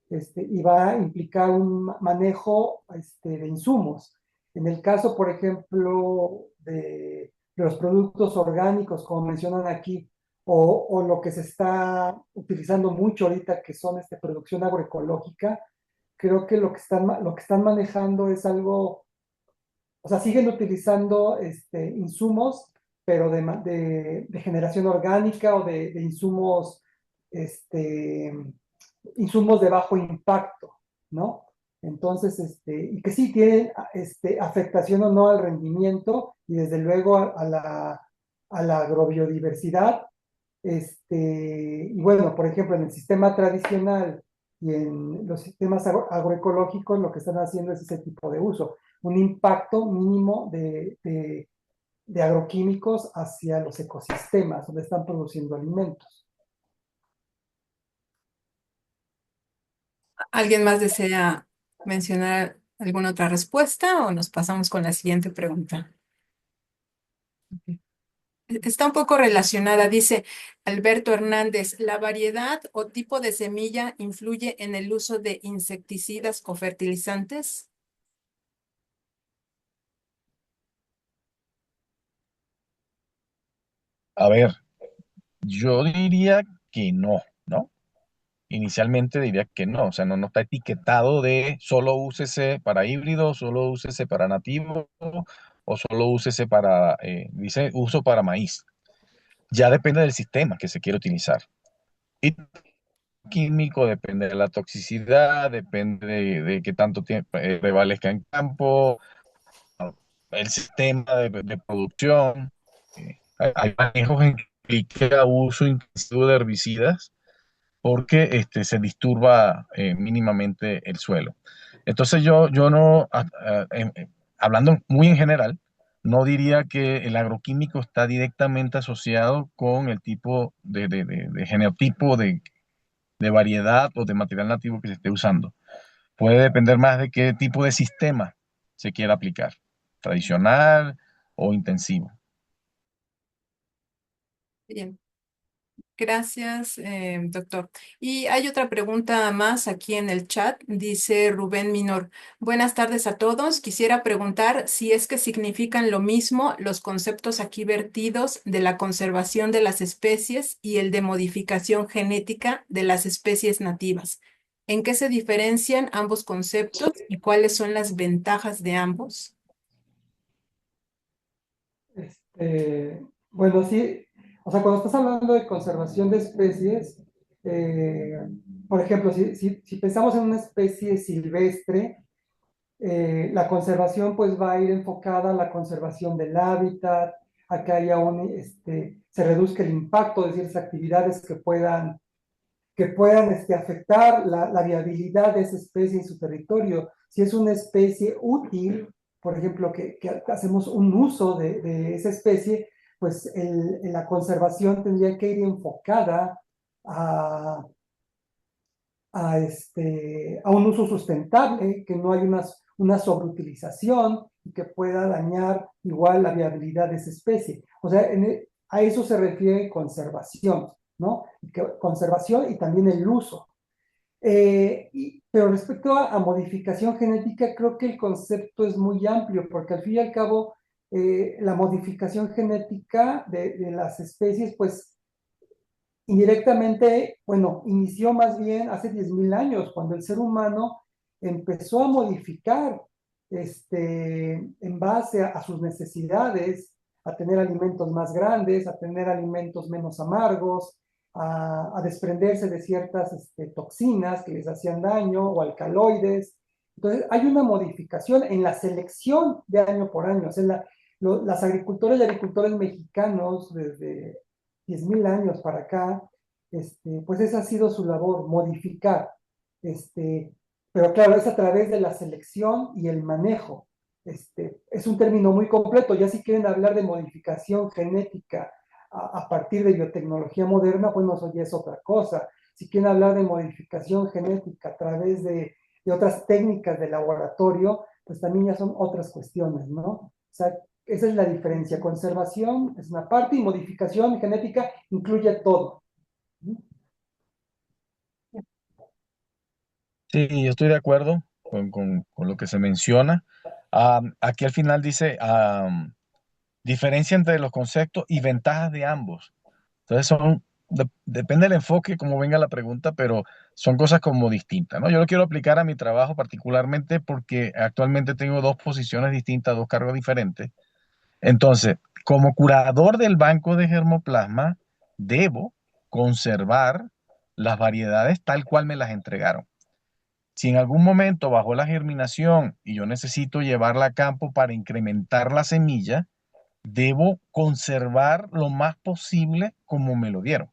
y va a implicar un manejo de insumos. En el caso, por ejemplo, de los productos orgánicos, como mencionan aquí, o lo que se está utilizando mucho ahorita, que son producción agroecológica, creo que lo que están manejando es algo, o sea, siguen utilizando insumos, pero de generación orgánica o de insumos, este, insumos de bajo impacto, ¿no? Entonces, y que sí tienen afectación o no al rendimiento y desde luego a la agrobiodiversidad. Y bueno, por ejemplo, en el sistema tradicional y en los sistemas agroecológicos, lo que están haciendo es ese tipo de uso, un impacto mínimo de agroquímicos hacia los ecosistemas donde están produciendo alimentos. ¿Alguien más desea mencionar alguna otra respuesta o nos pasamos con la siguiente pregunta? Está un poco relacionada, dice Alberto Hernández, ¿la variedad o tipo de semilla influye en el uso de insecticidas o fertilizantes? A ver, yo diría que no, ¿no? Inicialmente diría que no, o sea, no está etiquetado de solo úsese para híbrido, solo úsese para nativo o solo úsese para, dice uso para maíz. Ya depende del sistema que se quiere utilizar. Y químico depende de la toxicidad, depende de qué tanto tiempo prevalezca en campo, el sistema de producción. Hay manejos en que implica uso intensivo de herbicidas porque se disturba mínimamente el suelo. Entonces yo no, hablando muy en general, no diría que el agroquímico está directamente asociado con el tipo de genotipo de variedad o de material nativo que se esté usando. Puede depender más de qué tipo de sistema se quiera aplicar, tradicional o intensivo. Bien, gracias, doctor. Y hay otra pregunta más aquí en el chat, dice Rubén Minor. Buenas tardes a todos. Quisiera preguntar si es que significan lo mismo los conceptos aquí vertidos de la conservación de las especies y el de modificación genética de las especies nativas. ¿En qué se diferencian ambos conceptos y cuáles son las ventajas de ambos? Bueno, sí, o sea, cuando estás hablando de conservación de especies, eh, por ejemplo, si pensamos en una especie silvestre, la conservación pues va a ir enfocada a la conservación del hábitat, a que haya se reduzca el impacto de ciertas actividades que puedan afectar la viabilidad de esa especie en su territorio. Si es una especie útil, por ejemplo, que hacemos un uso de esa especie, pues la conservación tendría que ir enfocada a, a un uso sustentable, que no hay una sobreutilización y que pueda dañar igual la viabilidad de esa especie. O sea, a eso se refiere conservación, ¿no? Conservación y también el uso. Pero respecto a modificación genética, creo que el concepto es muy amplio, porque al fin y al cabo, la modificación genética de las especies, pues indirectamente, bueno, inició más bien hace 10.000 años, cuando el ser humano empezó a modificar en base a sus necesidades, a tener alimentos más grandes, a tener alimentos menos amargos, a desprenderse de ciertas toxinas que les hacían daño o alcaloides. Entonces, hay una modificación en la selección de año por año. O sea, las agricultoras y agricultores mexicanos desde 10.000 años para acá, pues esa ha sido su labor, modificar. Pero claro, es a través de la selección y el manejo. Es un término muy completo. Ya si quieren hablar de modificación genética a partir de biotecnología moderna, bueno, eso ya es otra cosa. Si quieren hablar de modificación genética a través de otras técnicas de laboratorio, pues también ya son otras cuestiones, ¿no? O sea, esa es la diferencia. Conservación es una parte y modificación genética incluye todo. Sí, yo estoy de acuerdo con lo que se menciona. Aquí al final dice, diferencia entre los conceptos y ventajas de ambos. Entonces depende del enfoque, cómo venga la pregunta, pero son cosas como distintas, ¿no? Yo lo quiero aplicar a mi trabajo particularmente porque actualmente tengo dos posiciones distintas, dos cargos diferentes. Entonces, como curador del banco de germoplasma, debo conservar las variedades tal cual me las entregaron. Si en algún momento bajó la germinación y yo necesito llevarla a campo para incrementar la semilla, debo conservar lo más posible como me lo dieron.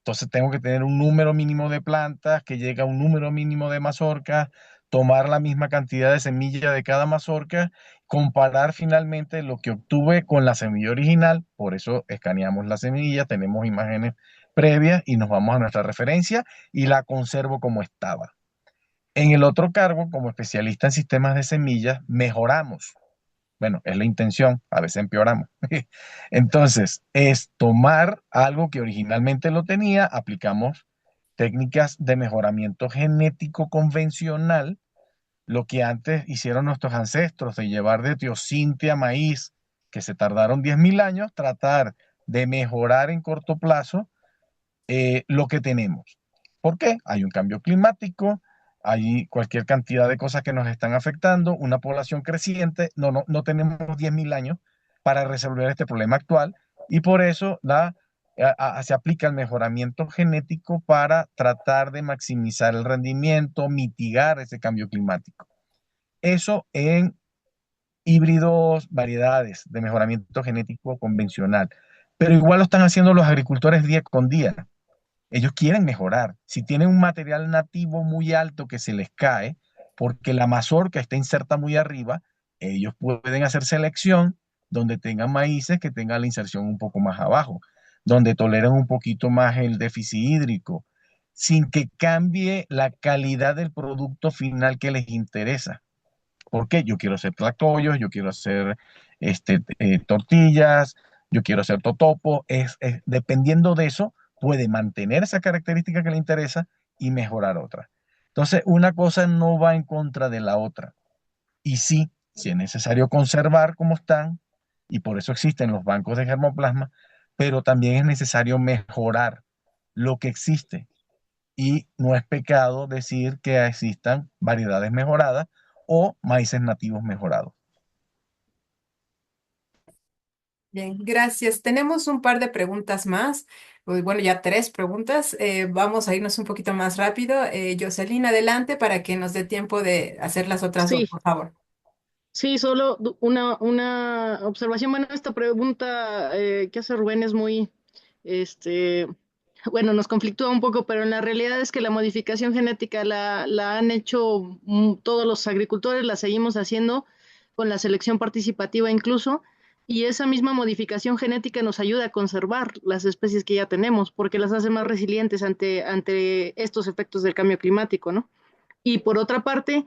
Entonces tengo que tener un número mínimo de plantas que llegue a un número mínimo de mazorcas, tomar la misma cantidad de semilla de cada mazorca, comparar finalmente lo que obtuve con la semilla original. Por eso escaneamos la semilla, tenemos imágenes previas y nos vamos a nuestra referencia y la conservo como estaba. En el otro cargo, como especialista en sistemas de semillas, mejoramos. Bueno, es la intención, a veces empeoramos. Entonces, es tomar algo que originalmente lo tenía, aplicamos técnicas de mejoramiento genético convencional, lo que antes hicieron nuestros ancestros de llevar de teosinte a maíz, que se tardaron 10.000 años, tratar de mejorar en corto plazo lo que tenemos. ¿Por qué? Hay un cambio climático, hay cualquier cantidad de cosas que nos están afectando, una población creciente, no tenemos 10.000 años para resolver este problema actual y por eso se aplica el mejoramiento genético para tratar de maximizar el rendimiento, mitigar ese cambio climático. Eso en híbridos, variedades de mejoramiento genético convencional. Pero igual lo están haciendo los agricultores día con día. Ellos quieren mejorar. Si tienen un material nativo muy alto que se les cae, porque la mazorca está inserta muy arriba, ellos pueden hacer selección donde tengan maíces que tengan la inserción un poco más abajo, donde toleren un poquito más el déficit hídrico, sin que cambie la calidad del producto final que les interesa. Porque yo quiero hacer tlacoyos, yo quiero hacer tortillas, yo quiero hacer totopo. Dependiendo de eso, puede mantener esa característica que le interesa y mejorar otra. Entonces, una cosa no va en contra de la otra. Y sí, si es necesario conservar como están, y por eso existen los bancos de germoplasma, pero también es necesario mejorar lo que existe. Y no es pecado decir que existan variedades mejoradas o maíces nativos mejorados. Bien, gracias. Tenemos un par de preguntas más. Bueno, ya tres preguntas. Vamos a irnos un poquito más rápido. Jocelyn, adelante para que nos dé tiempo de hacer las otras dos, Sí, por favor. sí, solo una observación. Bueno, esta pregunta que hace Rubén es muy, este, bueno, nos conflictúa un poco, pero la realidad es que la modificación genética la han hecho todos los agricultores, la seguimos haciendo con la selección participativa incluso, y esa misma modificación genética nos ayuda a conservar las especies que ya tenemos, porque las hace más resilientes ante estos efectos del cambio climático, ¿no? Y por otra parte,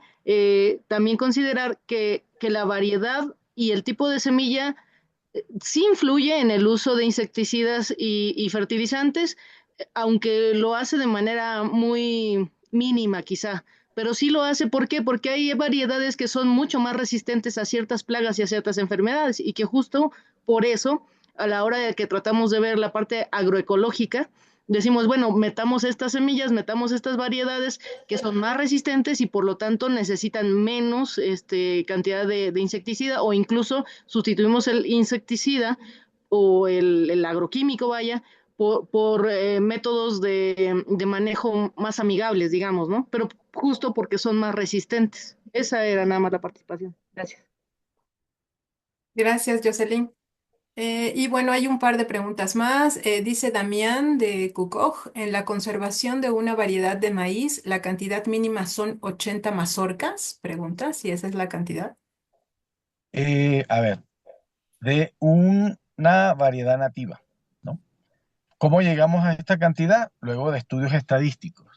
también considerar que la variedad y el tipo de semilla sí influye en el uso de insecticidas y fertilizantes, aunque lo hace de manera muy mínima quizá, pero sí lo hace. ¿Por qué? Porque hay variedades que son mucho más resistentes a ciertas plagas y a ciertas enfermedades y que justo por eso, a la hora de que tratamos de ver la parte agroecológica, decimos, bueno, metamos estas semillas, metamos estas variedades que son más resistentes y por lo tanto necesitan menos cantidad de insecticida, o incluso sustituimos el insecticida o el agroquímico, vaya, por métodos de manejo más amigables, digamos, ¿no? Pero justo porque son más resistentes. Esa era nada más la participación. Gracias. Gracias, Jocelyn. Y bueno, hay un par de preguntas más. Dice Damián de Cucoj, en la conservación de una variedad de maíz, ¿la cantidad mínima son 80 mazorcas? Pregunta si esa es la cantidad. A ver, de una variedad nativa, ¿no? ¿Cómo llegamos a esta cantidad? Luego de estudios estadísticos.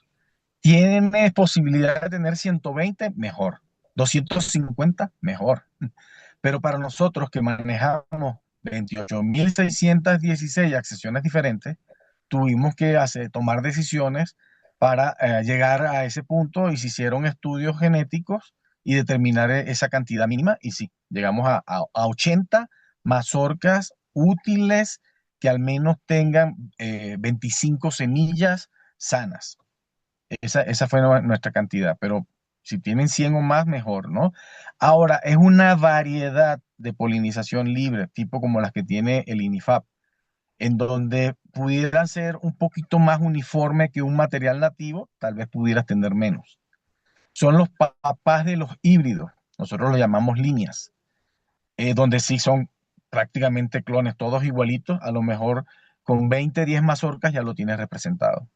¿Tienes posibilidad de tener 120? Mejor. 250, mejor. Pero para nosotros que manejamos 28.616 accesiones diferentes, tuvimos que tomar decisiones para llegar a ese punto, y se hicieron estudios genéticos y determinar esa cantidad mínima. Y sí, llegamos a 80 mazorcas útiles que al menos tengan 25 semillas sanas. Esa fue nuestra cantidad, pero si tienen 100 o más, mejor, ¿no? Ahora, es una variedad de polinización libre, tipo como las que tiene el INIFAP, en donde pudieran ser un poquito más uniforme que un material nativo, tal vez pudieras tener menos. Son los papás de los híbridos, nosotros los llamamos líneas, donde sí son prácticamente clones, todos igualitos, a lo mejor con 20, 10 mazorcas ya lo tienes representado.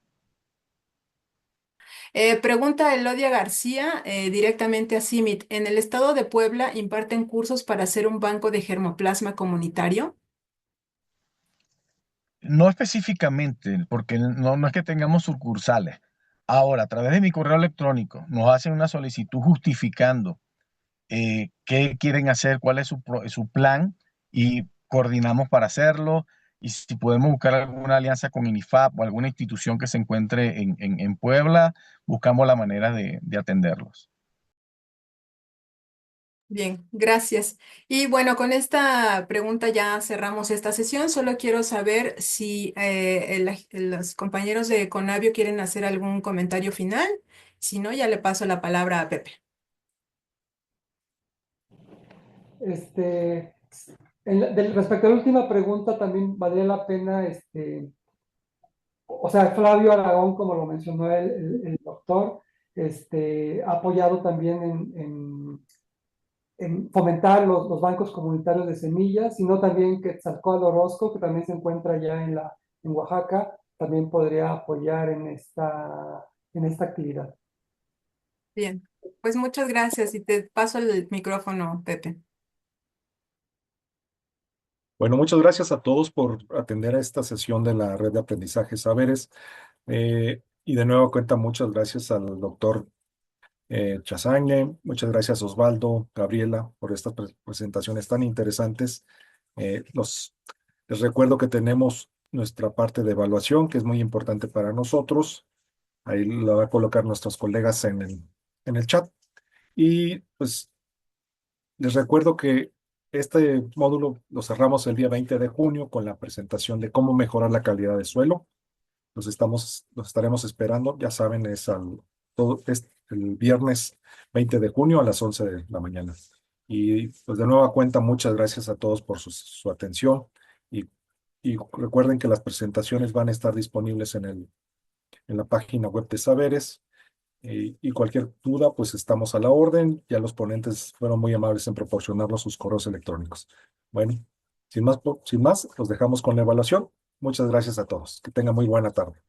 Pregunta Elodia García, directamente a CIMIT. ¿En el estado de Puebla imparten cursos para hacer un banco de germoplasma comunitario? No específicamente, porque no es que tengamos sucursales. Ahora, a través de mi correo electrónico, nos hacen una solicitud justificando qué quieren hacer, cuál es su plan, y coordinamos para hacerlo. Y si podemos buscar alguna alianza con INIFAP o alguna institución que se encuentre en Puebla, buscamos la manera de atenderlos. Bien, gracias. Y bueno, con esta pregunta ya cerramos esta sesión. Solo quiero saber si los compañeros de Conavio quieren hacer algún comentario final. Si no, ya le paso la palabra a Pepe. Respecto a la última pregunta, también valdría la pena, o sea, Flavio Aragón, como lo mencionó el doctor, ha apoyado también en fomentar los bancos comunitarios de semillas, sino también Quetzalcóatl Orozco, que también se encuentra ya en Oaxaca, también podría apoyar en esta actividad. Bien, pues muchas gracias y te paso el micrófono, Pepe. Bueno, muchas gracias a todos por atender a esta sesión de la Red de Aprendizaje Saberes. Y de nuevo cuenta, muchas gracias al doctor Chazagne, muchas gracias Osvaldo, Gabriela, por estas presentaciones tan interesantes. Les recuerdo que tenemos nuestra parte de evaluación, que es muy importante para nosotros. Ahí lo va a colocar nuestros colegas en el chat. Y pues les recuerdo que este módulo lo cerramos el día 20 de junio con la presentación de cómo mejorar la calidad del suelo. Los estaremos esperando, ya saben, es el viernes 20 de junio a las 11 de la mañana. Y pues de nueva cuenta, muchas gracias a todos por su atención. Y, y recuerden que las presentaciones van a estar disponibles en la página web de Saberes. Y cualquier duda, pues estamos a la orden. Ya los ponentes fueron muy amables en proporcionarnos sus correos electrónicos. Bueno, sin más, los dejamos con la evaluación. Muchas gracias a todos. Que tengan muy buena tarde.